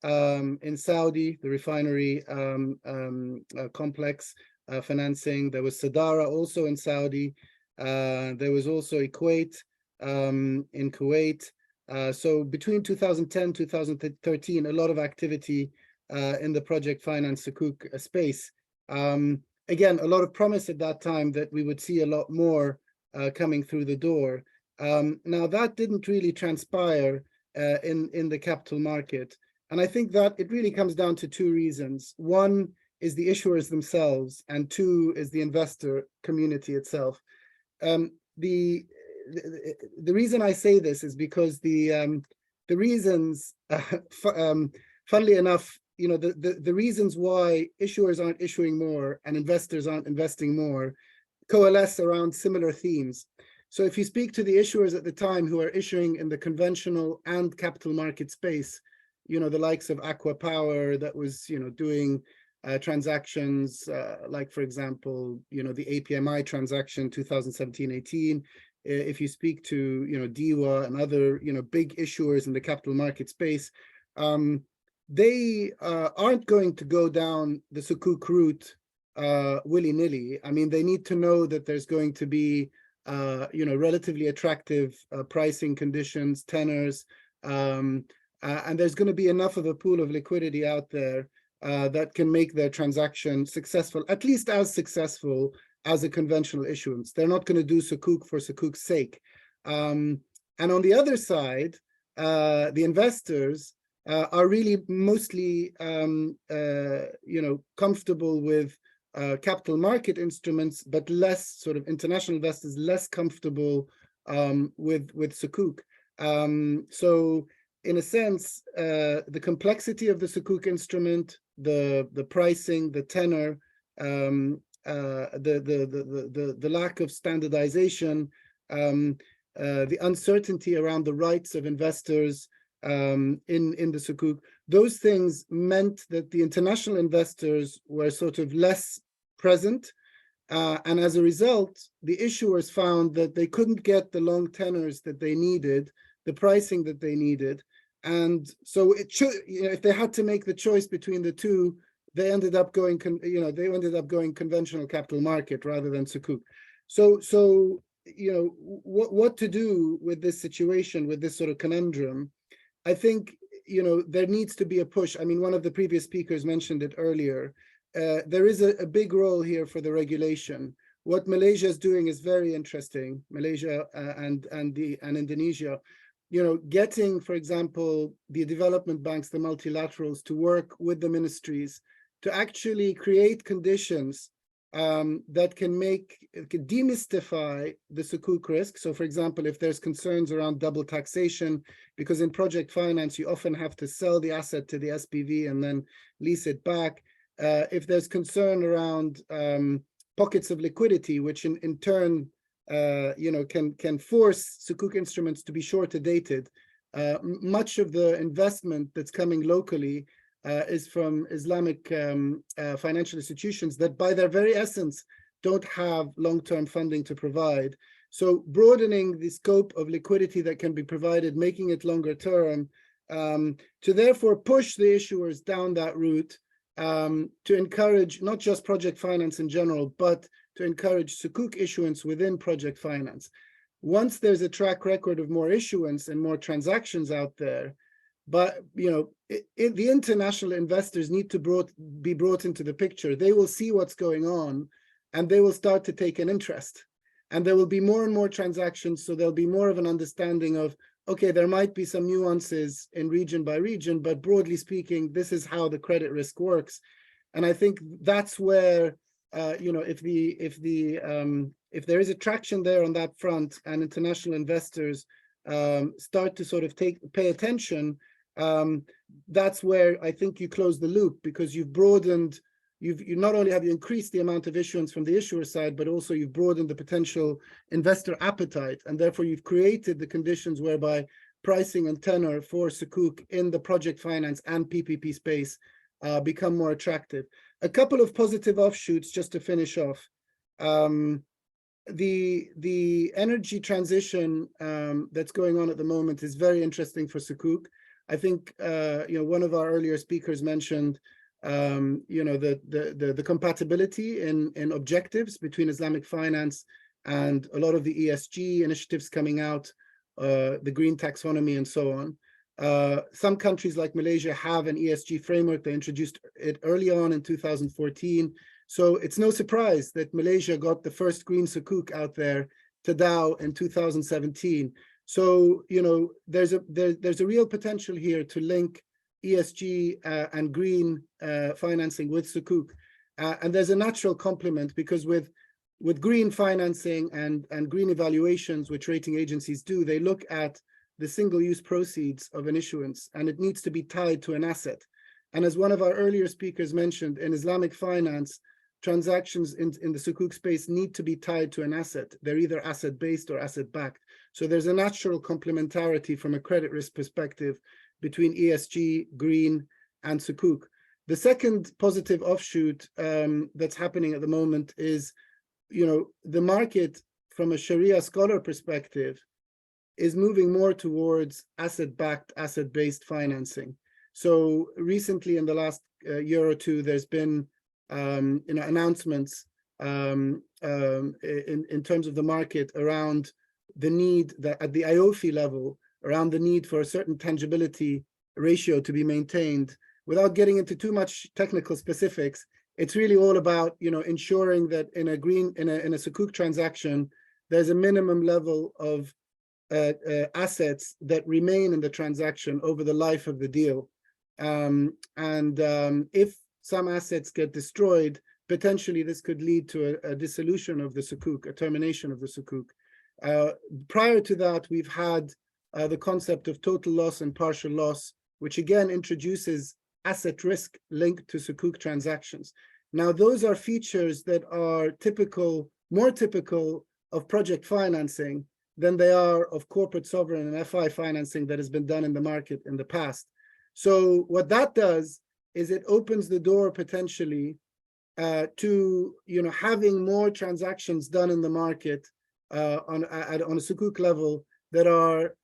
Speaker 9: in Saudi, the refinery complex financing. There was Sadara also in Saudi. There was also Equate in Kuwait. So between 2010, 2013, a lot of activity in the project finance Sukuk space. Again, a lot of promise at that time that we would see a lot more coming through the door. Now that didn't really transpire in the capital market. And I think that it really comes down to two reasons. One is the issuers themselves, and two is the investor community itself. The reason I say this is because the reasons, funnily enough, the reasons why issuers aren't issuing more and investors aren't investing more coalesce around similar themes. So if you speak to the issuers at the time who are issuing in the conventional and capital market space, the likes of Aqua Power that was, doing transactions like, for example, the APMI transaction 2017-18. If you speak to, DIWA and other, big issuers in the capital market space, they aren't going to go down the Sukuk route willy-nilly. I mean, they need to know that there's going to be, relatively attractive pricing conditions, tenors, and there's going to be enough of a pool of liquidity out there that can make their transaction successful, at least as successful as a conventional issuance. They're not going to do Sukuk for Sukuk's sake. And on the other side, the investors are really mostly, comfortable with capital market instruments, but less sort of international investors, less comfortable with Sukuk. So in a sense, the complexity of the Sukuk instrument, the pricing, the tenor, the lack of standardization, the uncertainty around the rights of investors in the Sukuk, those things meant that the international investors were sort of less present. And as a result, the issuers found that they couldn't get the long tenors that they needed, the pricing that they needed. And so it should, if they had to make the choice between the two, they ended up going, conventional capital market rather than Sukuk. So what to do with this situation, with this sort of conundrum? I think, there needs to be a push. I mean, one of the previous speakers mentioned it earlier. There is a big role here for the regulation. What Malaysia is doing is very interesting. Malaysia and Indonesia, getting, for example, the development banks, the multilaterals, to work with the ministries to actually create conditions that can demystify the Sukuk risk. So, for example, if there's concerns around double taxation, because in project finance, you often have to sell the asset to the SPV and then lease it back. If there's concern around pockets of liquidity, which in turn, can force Sukuk instruments to be shorter dated. Much of the investment that's coming locally is from Islamic financial institutions that by their very essence don't have long-term funding to provide. So broadening the scope of liquidity that can be provided, making it longer term, to therefore push the issuers down that route, to encourage not just project finance in general, but to encourage Sukuk issuance within project finance. Once there's a track record of more issuance and more transactions out there, but the international investors need to be brought into the picture. They will see what's going on, and they will start to take an interest. And there will be more and more transactions, so there'll be more of an understanding of, okay, there might be some nuances in region by region, but broadly speaking, this is how the credit risk works. And I think that's where, if there is a traction there on that front, and international investors start to sort of pay attention, that's where I think you close the loop, because you've broadened. You not only have you increased the amount of issuance from the issuer side, but also you've broadened the potential investor appetite, and therefore you've created the conditions whereby pricing and tenor for Sukuk in the project finance and PPP space become more attractive. A couple of positive offshoots just to finish off. The energy transition that's going on at the moment is very interesting for Sukuk. I think one of our earlier speakers mentioned the compatibility in objectives between Islamic finance and a lot of the ESG initiatives coming out, the green taxonomy and so on. Some countries like Malaysia have an ESG framework. They introduced it early on in 2014. So it's no surprise that Malaysia got the first green Sukuk out there, Tadao, in 2017. So, there's a real potential here to link ESG and green financing with Sukuk. And there's a natural complement, because with green financing and green evaluations, which rating agencies do, they look at the single-use proceeds of an issuance, and it needs to be tied to an asset. And as one of our earlier speakers mentioned, in Islamic finance, transactions in the Sukuk space need to be tied to an asset. They're either asset-based or asset-backed. So there's a natural complementarity from a credit risk perspective between ESG, green, and Sukuk. The second positive offshoot that's happening at the moment is, the market from a Sharia scholar perspective is moving more towards asset-backed, asset-based financing. So recently, in the last year or two, there's been announcements in terms of the market around the need that at the IOFI level, around the need for a certain tangibility ratio to be maintained. Without getting into too much technical specifics, it's really all about ensuring that in a Sukuk transaction, there's a minimum level of assets that remain in the transaction over the life of the deal. If some assets get destroyed, potentially this could lead to a dissolution of the Sukuk, a termination of the Sukuk. Prior to that, we've had the concept of total loss and partial loss, which again introduces asset risk linked to Sukuk transactions. Now, those are features that are more typical of project financing than they are of corporate sovereign and FI financing that has been done in the market in the past. So what that does is it opens the door potentially to having more transactions done in the market on a Sukuk level that are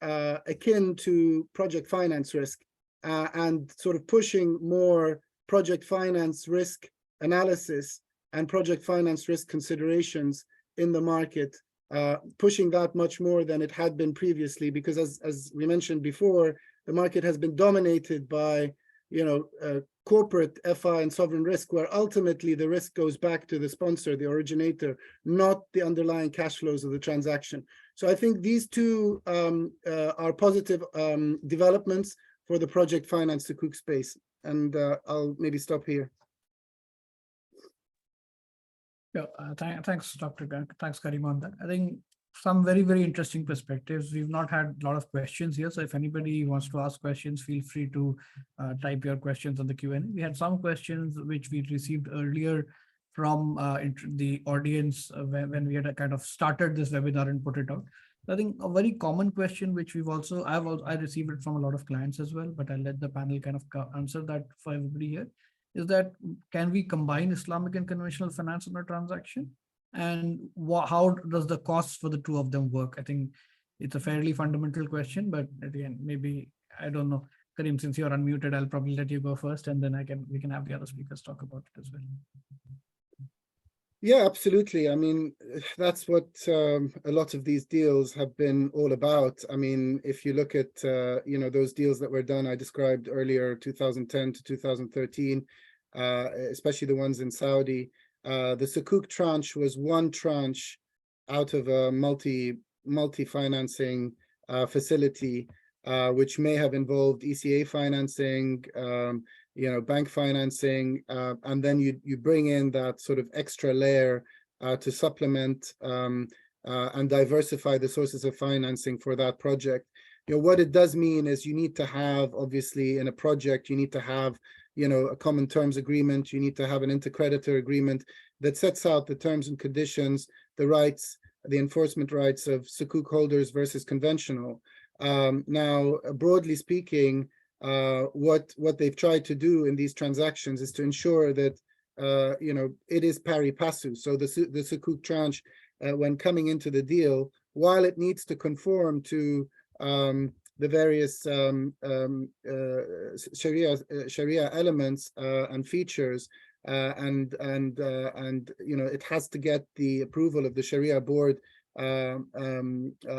Speaker 9: akin to project finance risk, and sort of pushing more project finance risk analysis and project finance risk considerations in the market, pushing that much more than it had been previously, because as we mentioned before, the market has been dominated by corporate FI and sovereign risk, where ultimately the risk goes back to the sponsor, the originator, not the underlying cash flows of the transaction. So I think these two are positive developments for the project finance Sukuk space. And I'll maybe stop here.
Speaker 6: Yeah, thanks, Dr. Thanks, Karim, on that. I think some very, very interesting perspectives. We've not had a lot of questions here. So if anybody wants to ask questions, feel free to type your questions on the Q&A. We had some questions which we received earlier from the audience when we had kind of started this webinar and put it out. I think a very common question, which I received it from a lot of clients as well, but I'll let the panel kind of answer that for everybody here, is that can we combine Islamic and conventional finance in a transaction? And how does the costs for the two of them work? I think it's a fairly fundamental question, but again, maybe, I don't know, Karim, since you're unmuted, I'll probably let you go first, and then we can have the other speakers talk about it as well.
Speaker 9: Yeah, absolutely. I mean, that's what a lot of these deals have been all about. I mean, if you look at, those deals that were done, I described earlier, 2010 to 2013, especially the ones in Saudi, the Sukuk tranche was one tranche out of a multi-financing facility, which may have involved ECA financing, bank financing, and then you bring in that sort of extra layer to supplement and diversify the sources of financing for that project. What it does mean is you need to have, obviously, in a project, you need to have a common terms agreement. You need to have an intercreditor agreement that sets out the terms and conditions, the rights, the enforcement rights of Sukuk holders versus conventional. Now, broadly speaking, what they've tried to do in these transactions is to ensure that it is pari passu. So the Sukuk tranche, when coming into the deal, while it needs to conform to the various Sharia elements and features, and it has to get the approval of the Sharia board.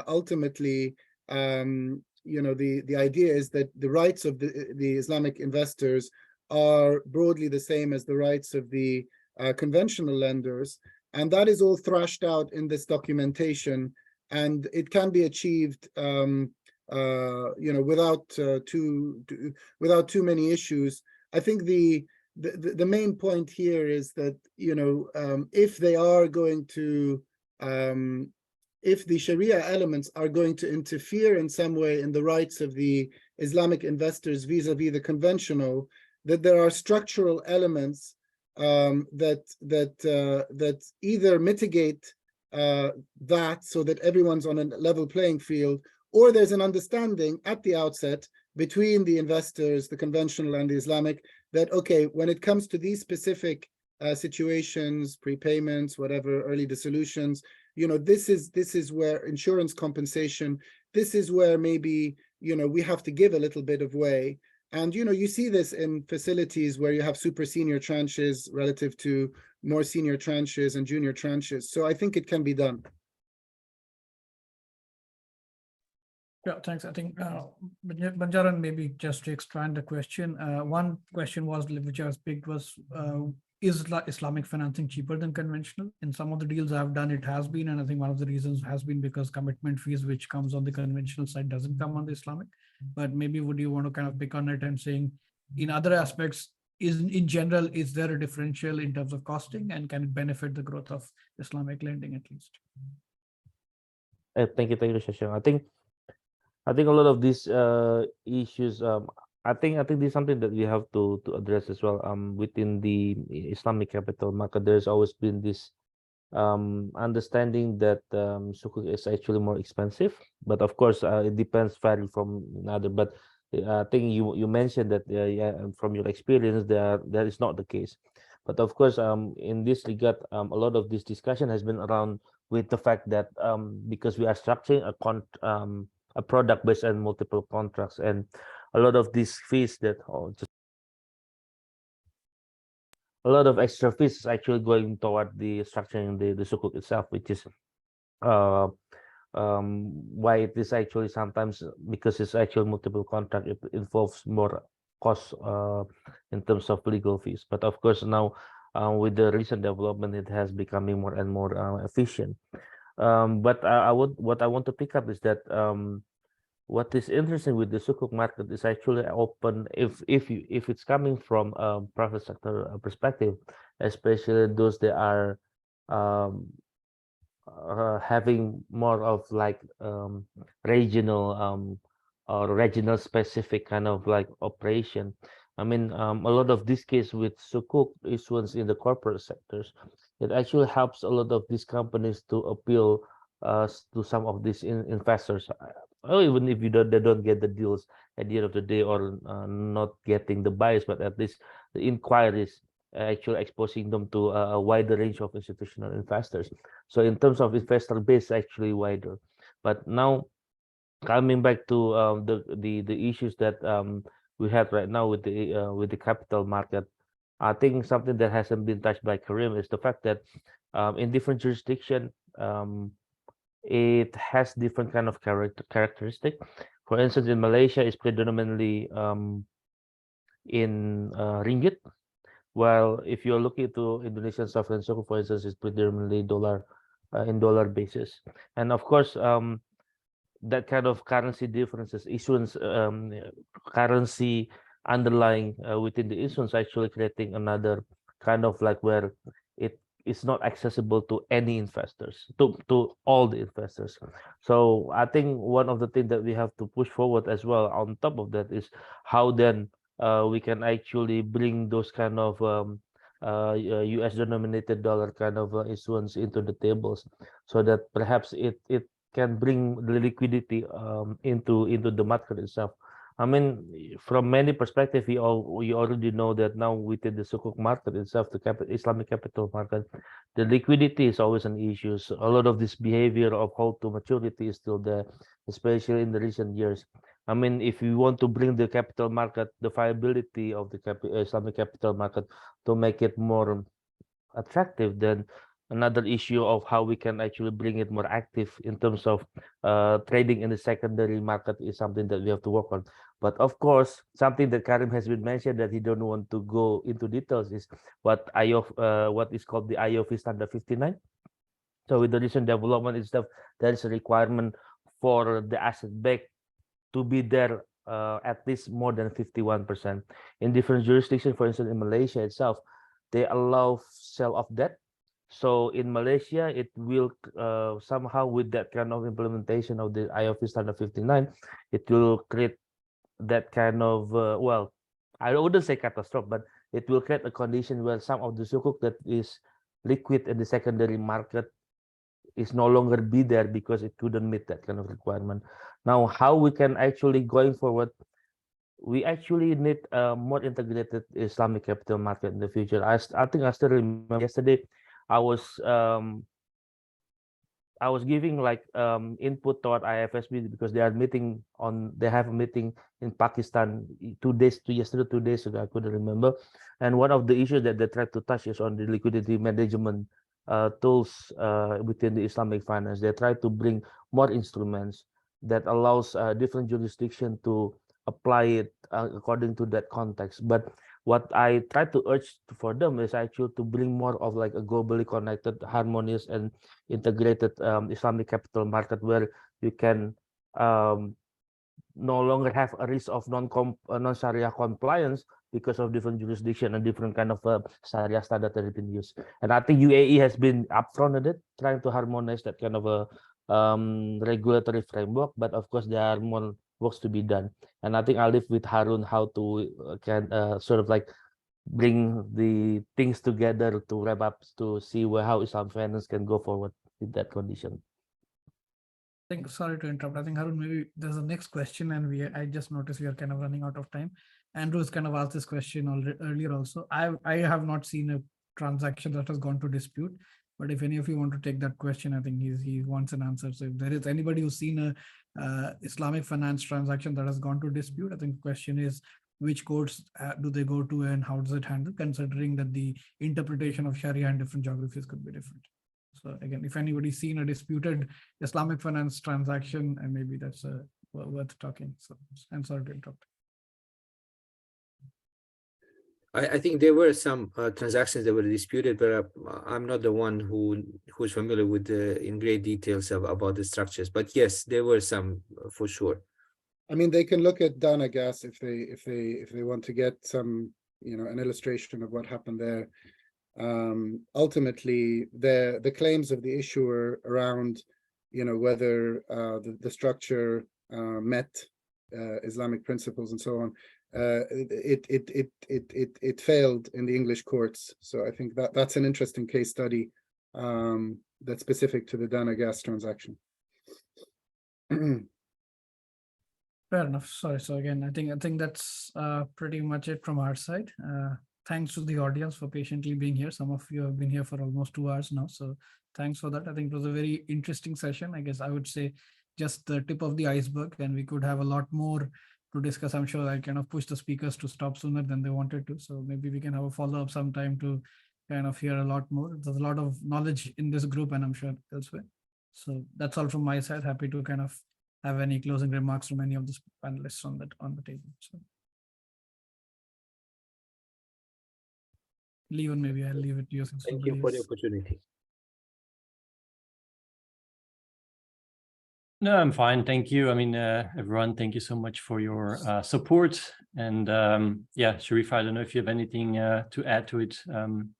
Speaker 9: Ultimately, the idea is that the rights of the Islamic investors are broadly the same as the rights of the conventional lenders, and that is all thrashed out in this documentation, and it can be achieved without too many issues. I think the main point here is that if they are going to if the Sharia elements are going to interfere in some way in the rights of the Islamic investors vis-a-vis the conventional, that there are structural elements that either mitigate that so that everyone's on a level playing field, or there's an understanding at the outset between the investors, the conventional and the Islamic, that, okay, when it comes to these specific situations, prepayments, whatever, early dissolutions, this is where insurance compensation, this is where maybe, we have to give a little bit of way. And, you see this in facilities where you have super senior tranches relative to more senior tranches and junior tranches. So I think it can be done.
Speaker 6: Yeah, thanks. I think Banjaran, maybe just to expand the question, one question was, which I was picked, was is Islamic financing cheaper than conventional? In some of the deals I've done, it has been, and I think one of the reasons has been because commitment fees, which comes on the conventional side, doesn't come on the Islamic. But maybe would you want to kind of pick on it and saying, in other aspects, in general, is there a differential in terms of costing, and can it benefit the growth of Islamic lending at least?
Speaker 8: Thank you, Shashank. I think I think a lot of these issues, I think this is something that we have to address as well. Within the Islamic capital market, there's always been this understanding that sukuk is actually more expensive, but of course it depends vary from another. But I think you mentioned that yeah, from your experience that is not the case. But of course, in this regard, a lot of this discussion has been around with the fact that because we are structuring a product based on multiple contracts, and a lot of these fees that just a lot of extra fees is actually going toward the structuring the sukuk itself, which is uh why it is actually sometimes, because it's actually multiple contract, it involves more cost in terms of legal fees. But of course now with the recent development, it has becoming more and more efficient. But what I want to pick up is that what is interesting with the sukuk market is actually open if it's coming from a private sector perspective, especially those that are having more of like regional or regional specific kind of like operation. I mean, a lot of this case with sukuk issuance in the corporate sectors, it actually helps a lot of these companies to appeal to some of these investors. Or even if they don't get the deals at the end of the day, or not getting the buyers, but at least the inquiries actually exposing them to a wider range of institutional investors. So in terms of investor base, actually wider. But now coming back to the issues that we have right now with the capital market, I think something that hasn't been touched by Karim is the fact that in different jurisdiction, it has different kind of characteristic. For instance, in Malaysia, it's predominantly in ringgit, while if you're looking to Indonesian sovereign sukuk, for instance, it's predominantly dollar in dollar basis. And of course, that kind of currency differences, issuance currency underlying within the issuance, actually creating another kind of like where it is not accessible to any investors, to all the investors. So I think one of the things that we have to push forward as well on top of that is how then we can actually bring those kind of US denominated dollar kind of issuance into the tables, so that perhaps it can bring the liquidity into the market itself. I mean, from many perspectives, we already know that now within the sukuk market itself, the Islamic capital market, the liquidity is always an issue. So a lot of this behavior of hold to maturity is still there, especially in the recent years. I mean, if you want to bring the capital market, the viability of the Islamic capital market to make it more attractive, then another issue of how we can actually bring it more active in terms of trading in the secondary market is something that we have to work on. But of course, something that Karim has been mentioned that he don't want to go into details is what is called the IOV standard 59. So with the recent development itself, there is a requirement for the asset back to be there at least more than 51%. In different jurisdictions, for instance, in Malaysia itself, they allow sell of debt. So in Malaysia, it will somehow, with that kind of implementation of the IOV standard 59, it will create that kind of well, I wouldn't say catastrophe, but it will create a condition where some of the sukuk that is liquid in the secondary market is no longer be there because it couldn't meet that kind of requirement. Now, how we can actually going forward, we actually need a more integrated Islamic capital market in the future. I think I still remember yesterday, I was giving like input toward IFSB because they have a meeting in Pakistan 2 days yesterday, 2 days ago, I couldn't remember. And one of the issues that they tried to touch is on the liquidity management tools within the Islamic finance. They try to bring more instruments that allows different jurisdiction to apply it according to that context. But what I try to urge for them is actually to bring more of like a globally connected, harmonious, and integrated Islamic capital market where you can no longer have a risk of non-Sharia compliance because of different jurisdiction and different kind of Sharia standard that have been used. And I think UAE has been upfront at it, trying to harmonize that kind of a regulatory framework, but of course there are more works to be done. And I think I'll leave with Harun how to sort of like bring the things together to wrap up to see how Islam finance can go forward with that condition.
Speaker 6: Sorry to interrupt. I think Harun, maybe there's a next question, and I just noticed we are kind of running out of time. Andrew has kind of asked this question earlier also. I have not seen a transaction that has gone to dispute, but if any of you want to take that question, I think he wants an answer. So if there is anybody who's seen a Islamic finance transaction that has gone to dispute, I think the question is which courts do they go to and how does it handle, considering that the interpretation of Sharia in different geographies could be different. So again, if anybody's seen a disputed Islamic finance transaction, and maybe that's worth talking. So I'm sorry to interrupt.
Speaker 7: I think there were some transactions that were disputed, but I'm not the one who's familiar with in great details about the structures. But yes, there were some for sure.
Speaker 9: I mean, they can look at Dana Gas if they want to get some, an illustration of what happened there. Ultimately, the claims of the issuer around, whether the structure met Islamic principles and so on, it failed in the English courts. So I think that's an interesting case study that's specific to the Dana Gas transaction.
Speaker 6: Fair enough. Sorry. So again, I think that's pretty much it from our side. Thanks to the audience for patiently being here. Some of you have been here for almost 2 hours now. So thanks for that. I think it was a very interesting session. I guess I would say just the tip of the iceberg, and we could have a lot more to discuss. I'm sure I kind of pushed the speakers to stop sooner than they wanted to. So maybe we can have a follow-up sometime to kind of hear a lot more. There's a lot of knowledge in this group, and I'm sure elsewhere. So that's all from my side. Happy to kind of have any closing remarks from any of the panelists on the table. So. Leon, maybe I'll leave it to you.
Speaker 7: Thank you for the opportunity.
Speaker 3: No, I'm fine. Thank you. I mean, everyone, thank you so much for your support. And yeah, Sharifa, I don't know if you have anything to add to it,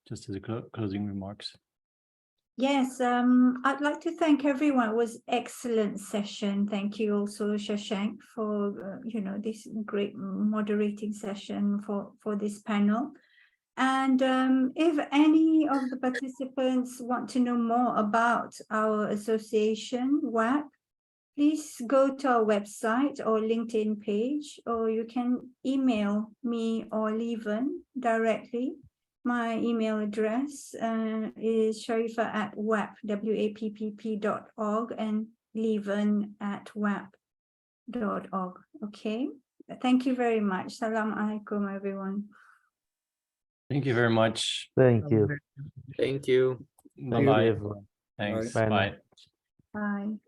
Speaker 3: just as a closing remarks.
Speaker 1: Yes, I'd like to thank everyone. It was excellent session. Thank you also, Shashank, for this great moderating session for this panel. And if any of the participants want to know more about our association, WAPPP, please go to our website or LinkedIn page, or you can email me or Leven directly. My email address is sharifa@wapp.org and leven@wapp.org. Okay, thank you very much. Salam alaikum, everyone.
Speaker 3: Thank you very much.
Speaker 8: Thank you.
Speaker 7: Thank you.
Speaker 3: Bye-bye.
Speaker 8: Everyone.
Speaker 3: Thanks.
Speaker 8: Bye.
Speaker 3: Bye.
Speaker 1: Bye.